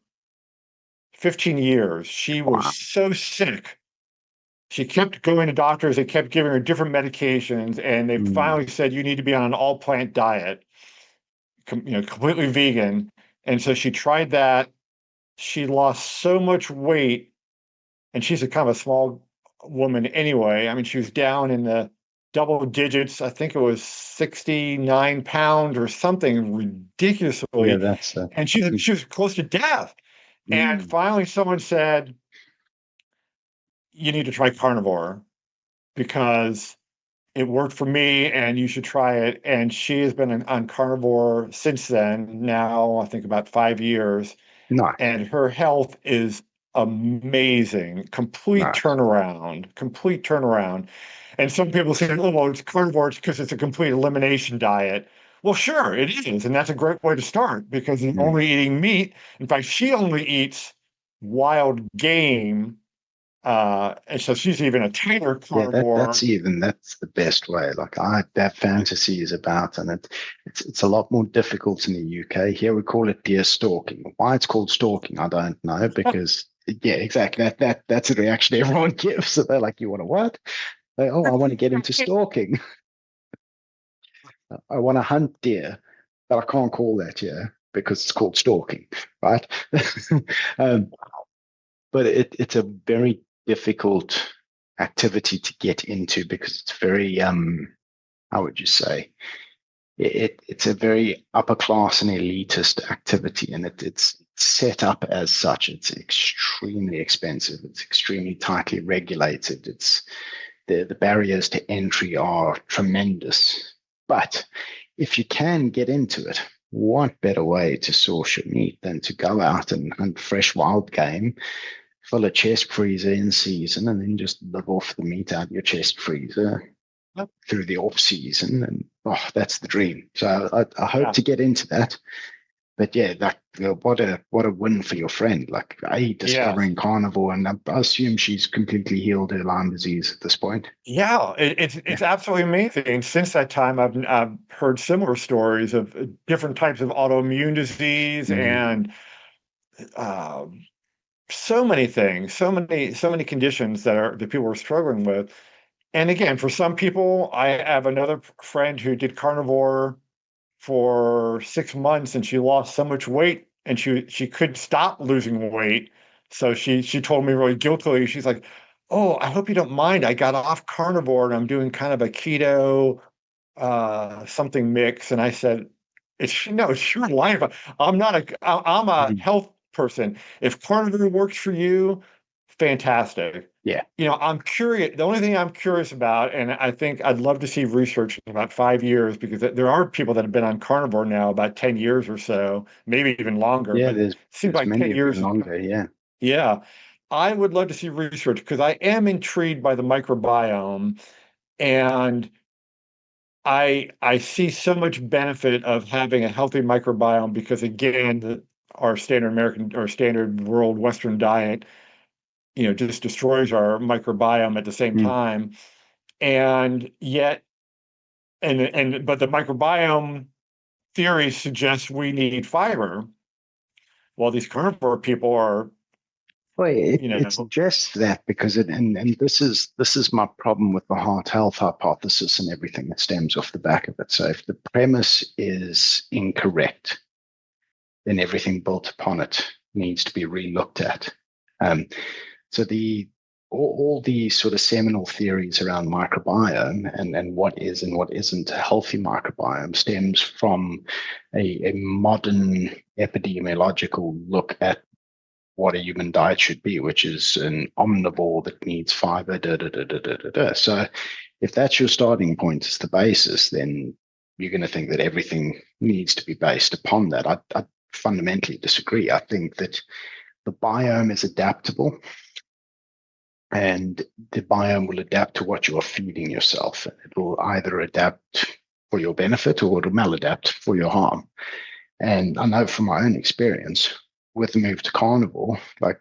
15 years. She was so sick. She kept going to doctors. They kept giving her different medications, and they finally said, you need to be on an all plant diet. completely vegan. And so she tried that. She lost so much weight, and she's a kind of a small woman anyway. I mean, she was down in the double digits. I think it was 69 pounds or something Yeah, ridiculously. that's And she was close to death. And mm, finally, someone said, you need to try carnivore because it worked for me and you should try it. And she has been on carnivore since then, now I think about 5 years. nice, And her health is amazing. nice. Complete turnaround. And some people say, oh, well, it's carnivore because it's a complete elimination diet. Well, sure, it is. And that's a great way to start because you're Mm. only eating meat. In fact, she only eats wild game. And so she's even a tighter Yeah, carnivore. that's the best way. Like I that fantasy is about, and it's a lot more difficult in the UK. Here we call it deer stalking. Why it's called stalking, I don't know, because yeah, exactly. That's the reaction everyone gives. So they're like, you want to what? They, oh, I want to get into stalking. I want to hunt deer, but I can't call that here because it's called stalking, right? um, but it's a very difficult activity to get into because it's very how would you say it's a very upper class and elitist activity, and it's set up as such. It's extremely expensive. It's extremely tightly regulated. It's the barriers to entry are tremendous. But if you can get into it, what better way to source your meat than to go out and hunt fresh wild game, fill a chest freezer in season, and then just live off the meat out of your chest freezer through the off season? And oh, that's the dream. So I hope Yeah. to get into that. But yeah, that what a win for your friend. Like Yes. discovering carnivore, and I assume she's completely healed her Lyme disease at this point. Yeah, Yeah. it's absolutely amazing. Since that time, I've heard similar stories of different types of autoimmune disease Mm, and uh, so many things, so many conditions that people are struggling with. And again, for some people, I have another friend who did carnivore for 6 months and she lost so much weight and she couldn't stop losing weight. So she told me really guiltily, she's like, oh, I hope you don't mind. I got off carnivore and I'm doing kind of a keto something mix. And I said, it's your life. I'm a mm, health person. If carnivore works for you, fantastic. yeah. I'm curious. The only thing I'm curious about, and I think I'd love to see research in about 5 years, because there are people that have been on carnivore now about 10 years or so, maybe even longer, Yeah, but it seems there's like 10 many of years them is, longer. Yeah. yeah. I would love to see research because I am intrigued by the microbiome, and I see so much benefit of having a healthy microbiome because again, our standard American or standard world Western diet, just destroys our microbiome at the same Mm. time. And yet, but the microbiome theory suggests we need fiber. While these carnivore people are, Well, you it's know, just that because and this is my problem with the heart health hypothesis and everything that stems off the back of it. So if the premise is incorrect, then everything built upon it needs to be relooked at. Um, so all the sort of seminal theories around microbiome and what is and what isn't a healthy microbiome stems from a modern epidemiological look at what a human diet should be, which is an omnivore that needs fiber. Da, da, da, da, da, da, da. So if that's your starting point as the basis, then you're going to think that everything needs to be based upon that. I fundamentally disagree. I think that the biome is adaptable, and the biome will adapt to what you are feeding yourself. It will either adapt for your benefit or it'll maladapt for your harm. And I know from my own experience with the move to carnivore, like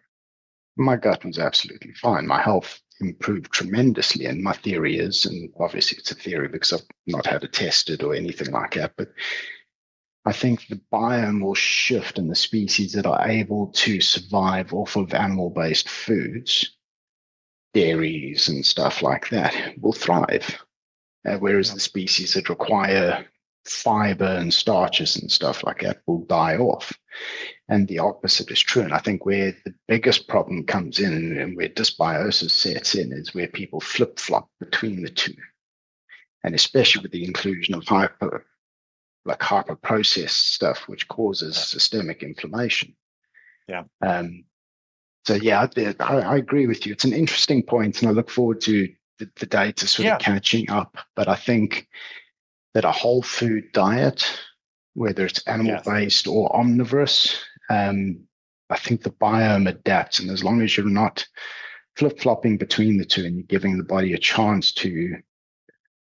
my gut was absolutely fine. My health improved tremendously. And my theory is, and obviously it's a theory because I've not had it tested or anything like that, but I think the biome will shift and the species that are able to survive off of animal based foods, dairies and stuff like that, will thrive. Whereas yeah, the species that require fiber and starches and stuff like that will die off. And the opposite is true. And I think where the biggest problem comes in and where dysbiosis sets in is where people flip flop between the two. And especially with the inclusion of hyper processed stuff, which causes systemic inflammation. Yeah. So yeah, I agree with you. It's an interesting point, and I look forward to the data sort of catching up. But I think that a whole food diet, whether it's animal-based or omnivorous, I think the biome adapts. And as long as you're not flip-flopping between the two and you're giving the body a chance to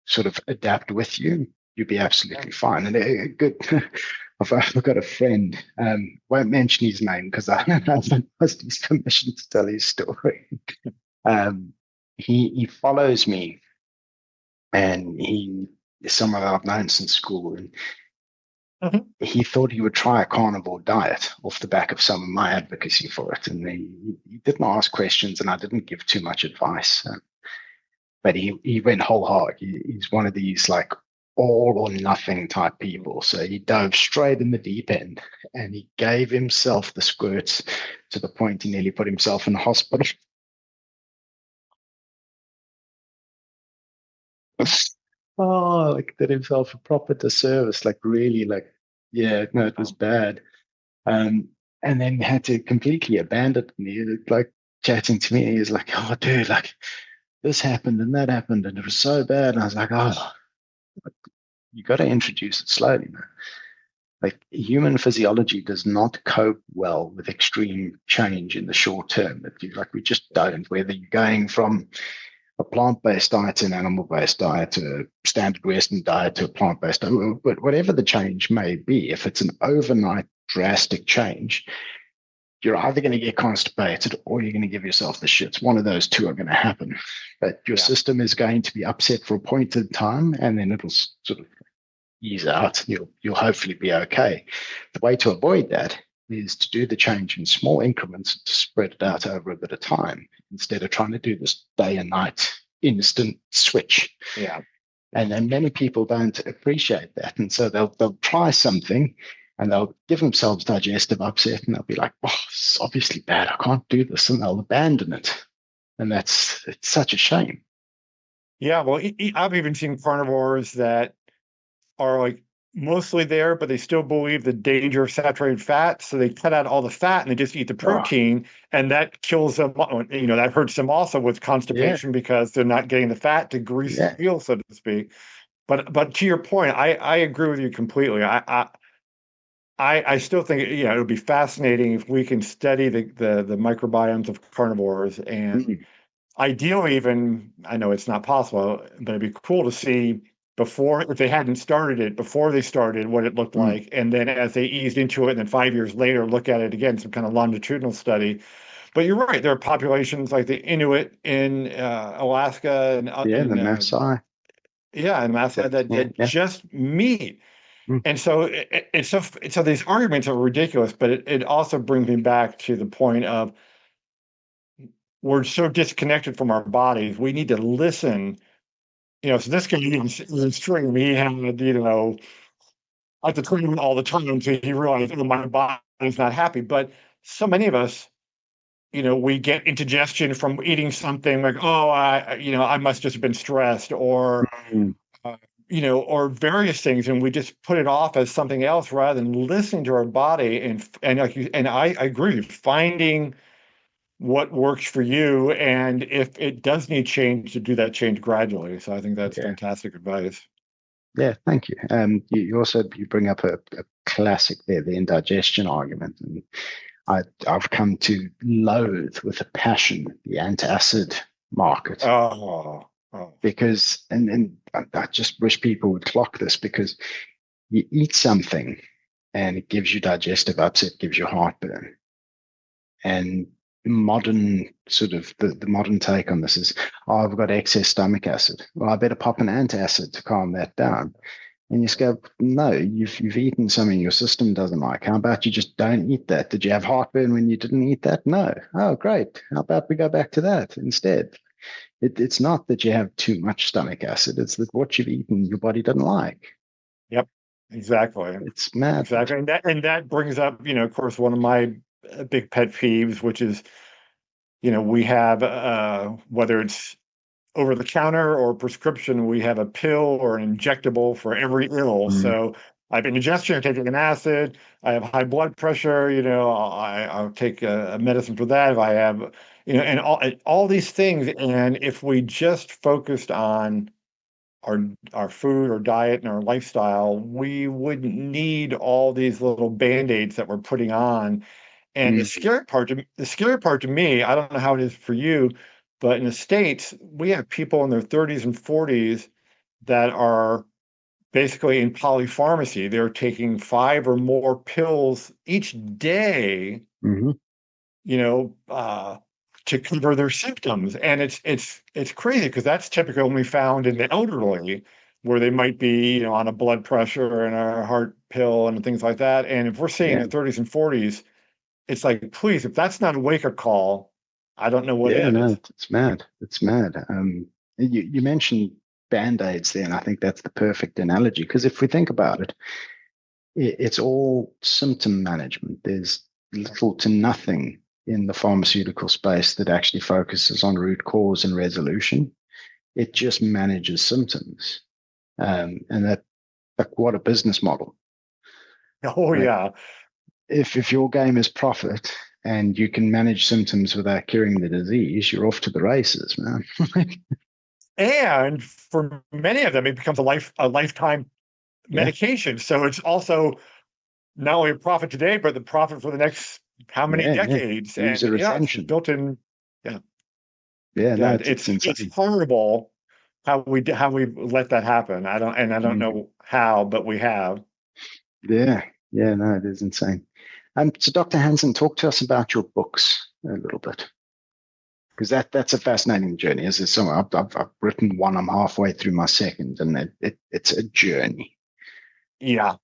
sort of adapt with you, you'll be absolutely fine. And a good, I've got a friend, won't mention his name because I haven't asked his permission to tell his story. He follows me, and he is someone I've known since school. And he thought he would try a carnivore diet off the back of some of my advocacy for it. And he didn't ask questions, and I didn't give too much advice. But he went whole hog. He's one of these like all or nothing type people. So he dove straight in the deep end, and he gave himself the squirts to the point he nearly put himself in the hospital. Like did himself a proper disservice, like really, like, yeah, no, it was bad. And then had to completely abandon it. And he was like chatting to me. He was like, "Oh, dude, like this happened and that happened, and it was so bad." And I was like, "Oh, you got to introduce it slowly, man." Like human physiology does not cope well with extreme change in the short term. Like we just don't. Whether you're going from a plant-based diet to an animal-based diet to a standard Western diet to a plant-based diet, but whatever the change may be, if it's an overnight drastic change, you're either going to get constipated or you're going to give yourself the shits. One of those two are going to happen. But your system is going to be upset for a point in time, and then it'll sort of ease out. You'll hopefully be okay. The way to avoid that is to do the change in small increments, to spread it out over a bit of time instead of trying to do this day and night instant switch. Yeah. And then many people don't appreciate that. And so they'll try something and they'll give themselves digestive upset, and they'll be like, "Oh, it's obviously bad. I can't do this." And they'll abandon it. And it's such a shame. Yeah. Well, I've even seen carnivores that are like mostly there, but they still believe the danger of saturated fat. So they cut out all the fat and they just eat the protein, and that kills them. That hurts them also with constipation because they're not getting the fat to grease the wheel, so to speak. But to your point, I agree with you completely. I still think it would be fascinating if we can study the microbiomes of carnivores, and ideally, even, I know it's not possible, but it'd be cool to see before, if they hadn't started it, before they started, what it looked like. And then as they eased into it, and then 5 years later, look at it again, some kind of longitudinal study. But you're right. There are populations like the Inuit in Alaska and the Maasai. And Maasai that just meat. And so these arguments are ridiculous, but it also brings me back to the point of we're so disconnected from our bodies. We need to listen. So this guy is stream. He had, I had to train him all the time until he realized, my body's not happy. But so many of us, we get indigestion from eating something like, oh, I must just have been stressed, or or various things, and we just put it off as something else rather than listening to our body and I agree, finding what works for you, and if it does need change, to do that change gradually. So I think that's fantastic advice. Yeah, thank you. You also bring up a classic there, the indigestion argument, and I've come to loathe with a passion the antacid market. Because and I just wish people would clock this, because you eat something and it gives you digestive upset, gives you heartburn, and modern sort of the modern take on this is, "Oh, I've got excess stomach acid. Well, I better pop an antacid to calm that down." And you just go, "No, you've eaten something your system doesn't like. How about you just don't eat that? Did you have heartburn when you didn't eat that? No. Oh, great. How about we go back to that instead?" It's not that you have too much stomach acid. It's that what you've eaten, your body doesn't like. Yep. Exactly. It's mad. Exactly. And that brings up, of course, one of my big pet peeves, which is, we have whether it's over the counter or prescription, we have a pill or an injectable for every ill. Mm, So I have indigestion, I'm taking an acid, I have high blood pressure, I'll take a medicine for that. If I have, and all these things. And if we just focused on our our food or diet and our lifestyle, we wouldn't need all these little band-aids that we're putting on. And the mm, scary part to me, I don't know how it is for you, but in the States, we have people in their 30s and 40s that are basically in polypharmacy. They're taking 5 or more pills each day, mhm. you know, uh, to cover their symptoms. And it's crazy because that's typically only found in the elderly, where they might be, on a blood pressure and a heart pill and things like that. And if we're seeing Yeah, in the 30s and 40s, it's like, please, if that's not a wake-up call, I don't know what yeah, no, is. it's mad. It's mad. You mentioned band-aids there, and I think that's the perfect analogy because if we think about it, it's all symptom management. There's little to nothing in the pharmaceutical space that actually focuses on root cause and resolution. It just manages symptoms. And that, like, what a business model. Oh Like, yeah. if your game is profit and you can manage symptoms without curing the disease, you're off to the races, man. And for many of them, it becomes a lifetime Yeah, medication. So it's also not only a profit today, but the profit for the next how many yeah, yeah. decades. And User yeah, it's retention. built in. Yeah, Yeah, no, yeah. it's It's insane. horrible how we let that happen. I don't Mm. know how, but we have. Yeah, yeah, no, it is insane. So Dr. Hansen, talk to us about your books a little bit, because that's a fascinating journey. Is it? So I've written one. I'm halfway through my second, and it's a journey. Yeah.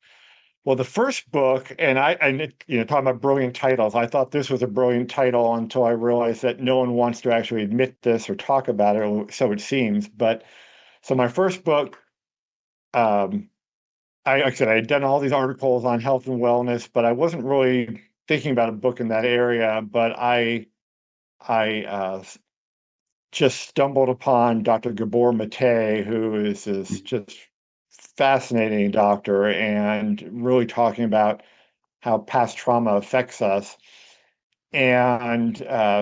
Well, the first book, talking about brilliant titles, I thought this was a brilliant title until I realized that no one wants to actually admit this or talk about it, or so it seems. But so my first book, um, like I said, I had done all these articles on health and wellness, but I wasn't really thinking about a book in that area. But I just stumbled upon Dr. Gabor Mate, who is this just fascinating doctor and really talking about how past trauma affects us. And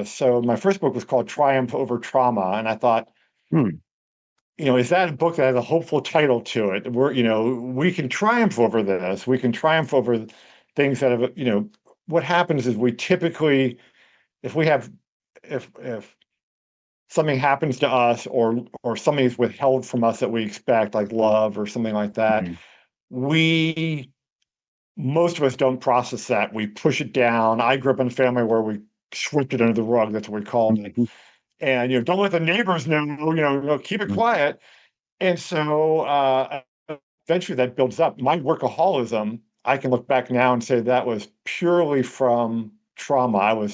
so my first book was called Triumph Over Trauma. And I thought, Hmm. is that a book that has a hopeful title to it? We can triumph over this. We can triumph over things that have, what happens is we typically, if we have, if something happens to us or something is withheld from us that we expect, like love or something like that, Mm. we most of us don't process that. We push it down. I grew up in a family where we swept it under the rug. That's what we called it. Mhm. And don't let the neighbors know. Keep it Mm. quiet. And so eventually that builds up. My workaholism, I can look back now and say that was purely from trauma.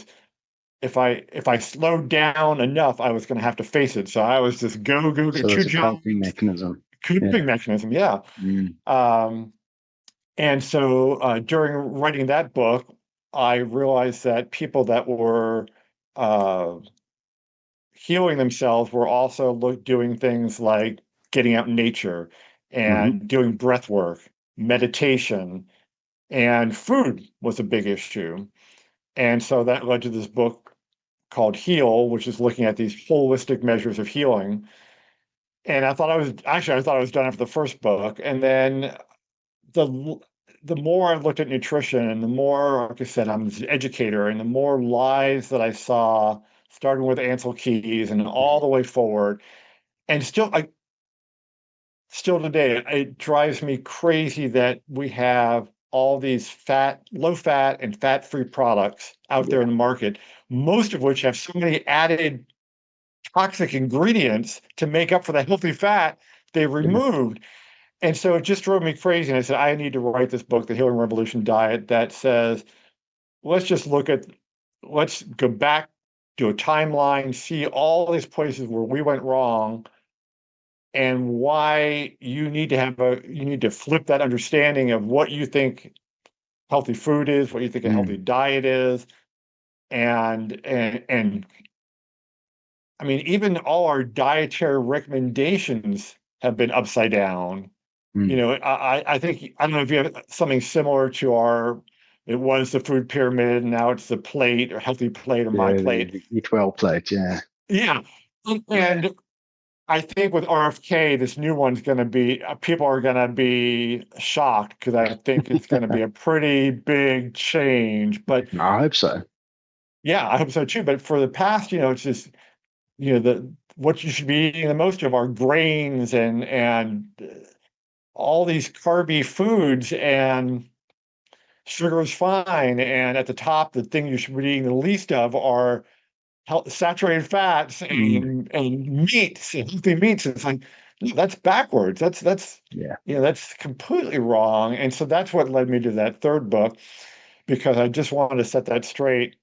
If I slowed down enough, I was going to have to face it. So I was just go So get two that's a jobs, coping mechanism. Yeah. coping mechanism. Yeah. Mm. Um, And so during writing that book, I realized that people that were uh, healing themselves were also doing things like getting out in nature Hmm. and doing breath work, meditation, and food was a big issue. And so that led to this book called Heal, which is looking at these holistic measures of healing. And I thought I was done after the first book. And then the the more I looked at nutrition and the more, like I said, I'm an educator, and the more lies that I saw, starting with Ansel Keys and all the way forward, and still today, it drives me crazy that we have all these low fat and fat free products out there Yeah. in the market, most of which have so many added toxic ingredients to make up for the healthy fat they Yeah. removed. And so it just drove me crazy. And I said, I need to write this book, The Healing Revolution Diet, that says, let's just let's go back, do a timeline, see all these places where we went wrong, and why you need to flip that understanding of what you think healthy food is, what you think a healthy diet is, and I mean, even all our dietary recommendations have been upside down. I think, I don't know if you have something similar to it was the food pyramid, and now it's the plate or healthy plate or my plate. The eat well plate, yeah. Yeah. And I think with RFK, this new one's going to be, people are going to be shocked because I think it's going to be a pretty big change. But I hope so. yeah, I hope so too. But for the past, it's just, what you should be eating the most of are grains and all these carby foods, and sugar is fine. And at the top, the thing you should be eating the least of are saturated fats and meats and healthy meats. It's like, no, that's backwards. That's Yeah. that's completely wrong. And so that's what led me to that third book, because I just wanted to set that straight.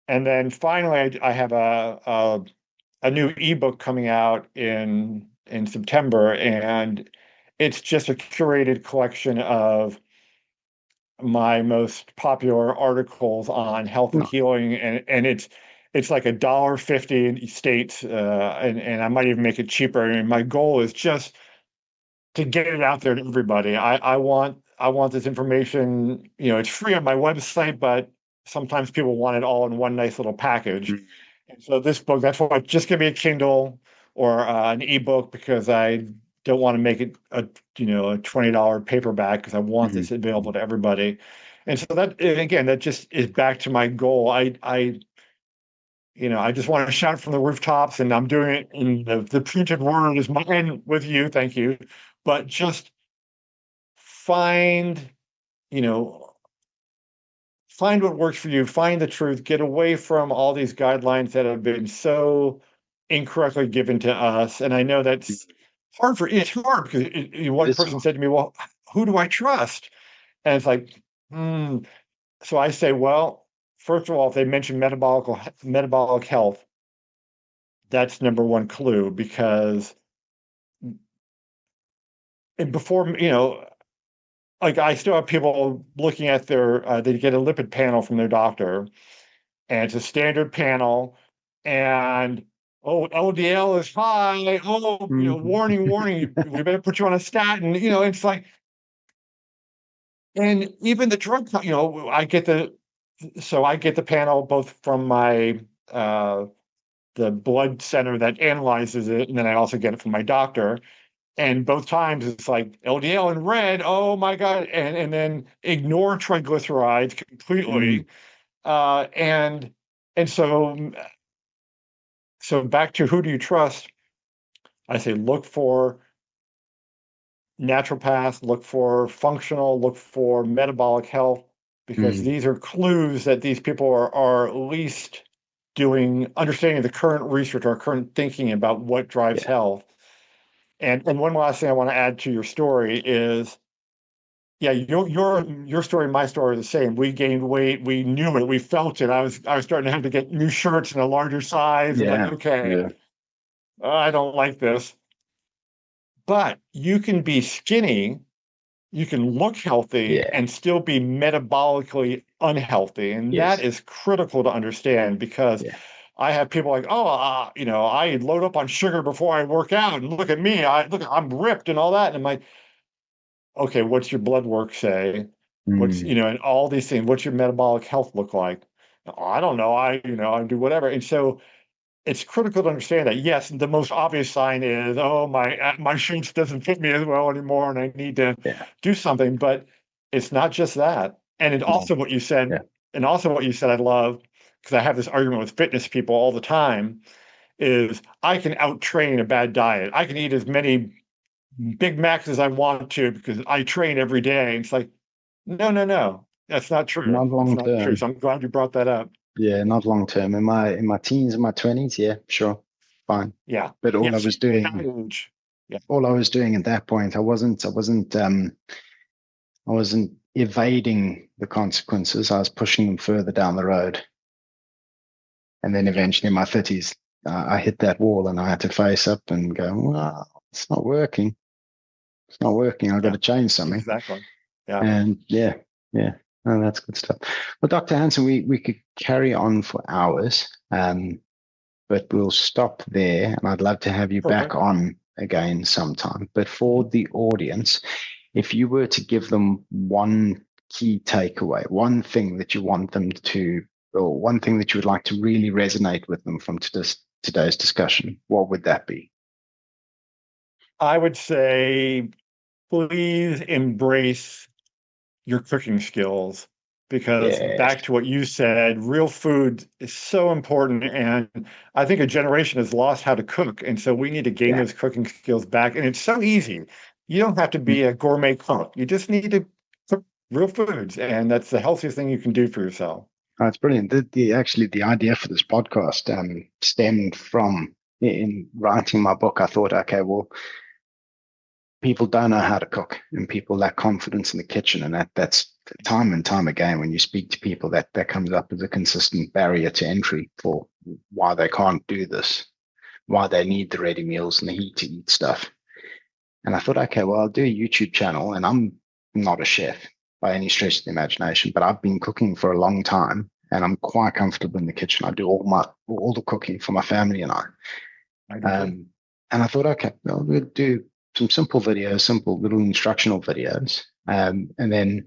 And then finally, I have a new ebook coming out in September, and it's just a curated collection of my most popular articles on health and healing, and it's like $1.50 in states, and I might even make it cheaper. And my goal is just to get it out there to everybody. I want this information. It's free on my website, but sometimes people want it all in one nice little package. And so this book, that's why it's just gonna be a Kindle or an ebook, because I don't want to make it a $20 paperback, because I want this available to everybody. And so that, and again, that just is back to my goal. I just want to shout from the rooftops, and I'm doing it in the printed word is mine with you. Thank you. But just find, you know, find what works for you, find the truth, get away from all these guidelines that have been so incorrectly given to us. And I know it's hard because one person said to me, well, who do I trust? And it's like, so I say, well, first of all, if they mention metabolic health, that's number one clue, because before, like I still have people looking at they get a lipid panel from their doctor, and it's a standard panel, and oh, LDL is high. Oh, warning, warning, we better put you on a statin. It's like, and even the drug, I get the panel both from my the blood center that analyzes it, and then I also get it from my doctor. And both times it's like LDL in red. Oh my God. And then ignore triglycerides completely. And so back to who do you trust? I say look for naturopath, look for functional, look for metabolic health, because these are clues that these people are at least understanding the current research or current thinking about what drives health. And one last thing I want to add to your story is, yeah, your story and my story are the same. We gained weight, we knew it, we felt it. I was starting to have to get new shirts in a larger size. And like, okay, I don't like this. But you can be skinny, you can look healthy, and still be metabolically unhealthy. And that is critical to understand, because I have people like, oh, I load up on sugar before I work out, and look at me, I'm ripped and all that. And I'm like, okay, what's your blood work say? And all these things. What's your metabolic health look like? Oh, I don't know. I do whatever. And so it's critical to understand that. Yes, the most obvious sign is, oh, my shirts doesn't fit me as well anymore, and I need to do something. But it's not just that. And also what you said, I love, because I have this argument with fitness people all the time, is I can out-train a bad diet. I can eat as many Big Macs as I want to because I train every day. It's like, no, that's not true. Not long It's not true. term. So I'm glad you brought that up. Yeah, not long term. In my teens, in my 20s, yeah, sure, fine. Yeah. But all I Yes. was doing, all I was doing at that point, I wasn't evading the consequences. I was pushing them further down the road. And then eventually in my 30s, I hit that wall, and I had to face up and go, well, it's not working. It's not working. I've got to change something. Exactly. Yeah. And yeah. Oh, that's good stuff. Well, Dr. Hansen, we could carry on for hours, but we'll stop there. And I'd love to have you back on again sometime. But for the audience, if you were to give them one key takeaway, one thing that you want them to, or one thing that you would like to really resonate with them from today's discussion, what would that be? I would say, please embrace your cooking skills, because back to what you said, real food is so important. And I think a generation has lost how to cook. And so we need to gain those cooking skills back. And it's so easy. You don't have to be a gourmet cook. You just need to cook real foods. And that's the healthiest thing you can do for yourself. That's brilliant. Actually, the idea for this podcast stemmed from, in writing my book, I thought, okay, well, people don't know how to cook, and people lack confidence in the kitchen. And that's time and time again, when you speak to people, that comes up as a consistent barrier to entry for why they can't do this, why they need the ready meals and the heat to eat stuff. And I thought, okay, well, I'll do a YouTube channel, and I'm not a chef by any stretch of the imagination, but I've been cooking for a long time, and I'm quite comfortable in the kitchen. I do all the cooking for my family and I. And I thought, okay, well, we'll do some simple videos, simple little instructional videos. And then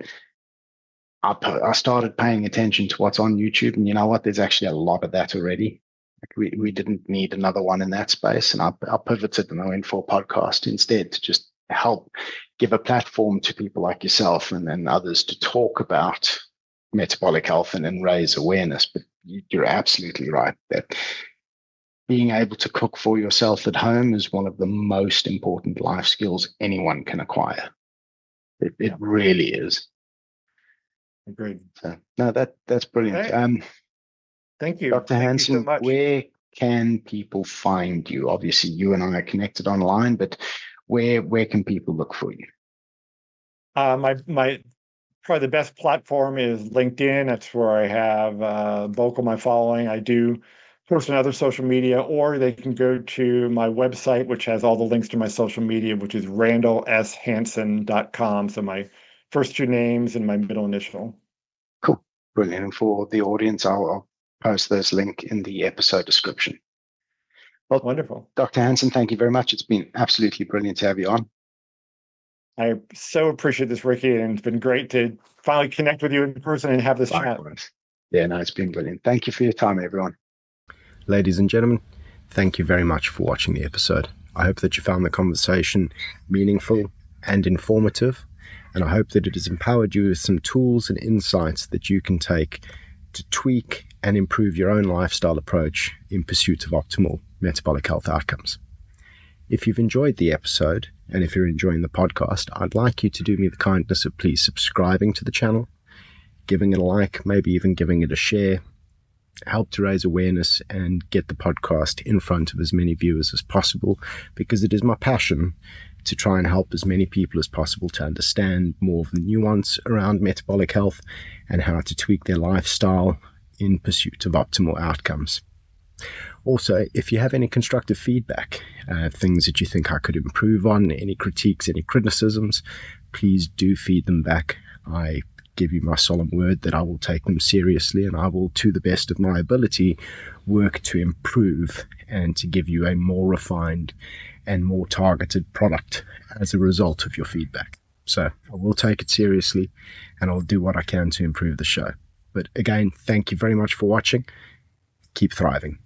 I started paying attention to what's on YouTube. And you know what? There's actually a lot of that already. Like we didn't need another one in that space. And I pivoted and I went for a podcast instead, to just help give a platform to people like yourself and others to talk about metabolic health and raise awareness. But you're absolutely right that being able to cook for yourself at home is one of the most important life skills anyone can acquire. It really is. Agreed. So, no, that's brilliant. Hey, thank you, Dr. Hansen, so much. where can people find you? Obviously, you and I are connected online, but where can people look for you? My probably the best platform is LinkedIn. That's where I have bulk of my following. I do post on other social media, or they can go to my website, which has all the links to my social media, which is randallshansen.com. So my first two names and my middle initial. Cool. Brilliant. And for the audience, I'll post this link in the episode description. Well, wonderful. Dr. Hansen, thank you very much. It's been absolutely brilliant to have you on. I so appreciate this, Ricky, and it's been great to finally connect with you in person and have this chat. Yeah, no, it's been brilliant. Thank you for your time, everyone. Ladies and gentlemen, thank you very much for watching the episode. I hope that you found the conversation meaningful and informative, and I hope that it has empowered you with some tools and insights that you can take to tweak and improve your own lifestyle approach in pursuit of optimal metabolic health outcomes. If you've enjoyed the episode, and if you're enjoying the podcast, I'd like you to do me the kindness of please subscribing to the channel, giving it a like, maybe even giving it a share. Help to raise awareness and get the podcast in front of as many viewers as possible, because it is my passion to try and help as many people as possible to understand more of the nuance around metabolic health and how to tweak their lifestyle in pursuit of optimal outcomes. Also, if you have any constructive feedback, things that you think I could improve on, any critiques, any criticisms, please do feed them back. I give you my solemn word that I will take them seriously, and I will, to the best of my ability, work to improve and to give you a more refined and more targeted product as a result of your feedback. So I will take it seriously, and I'll do what I can to improve the show. But again, thank you very much for watching. Keep thriving.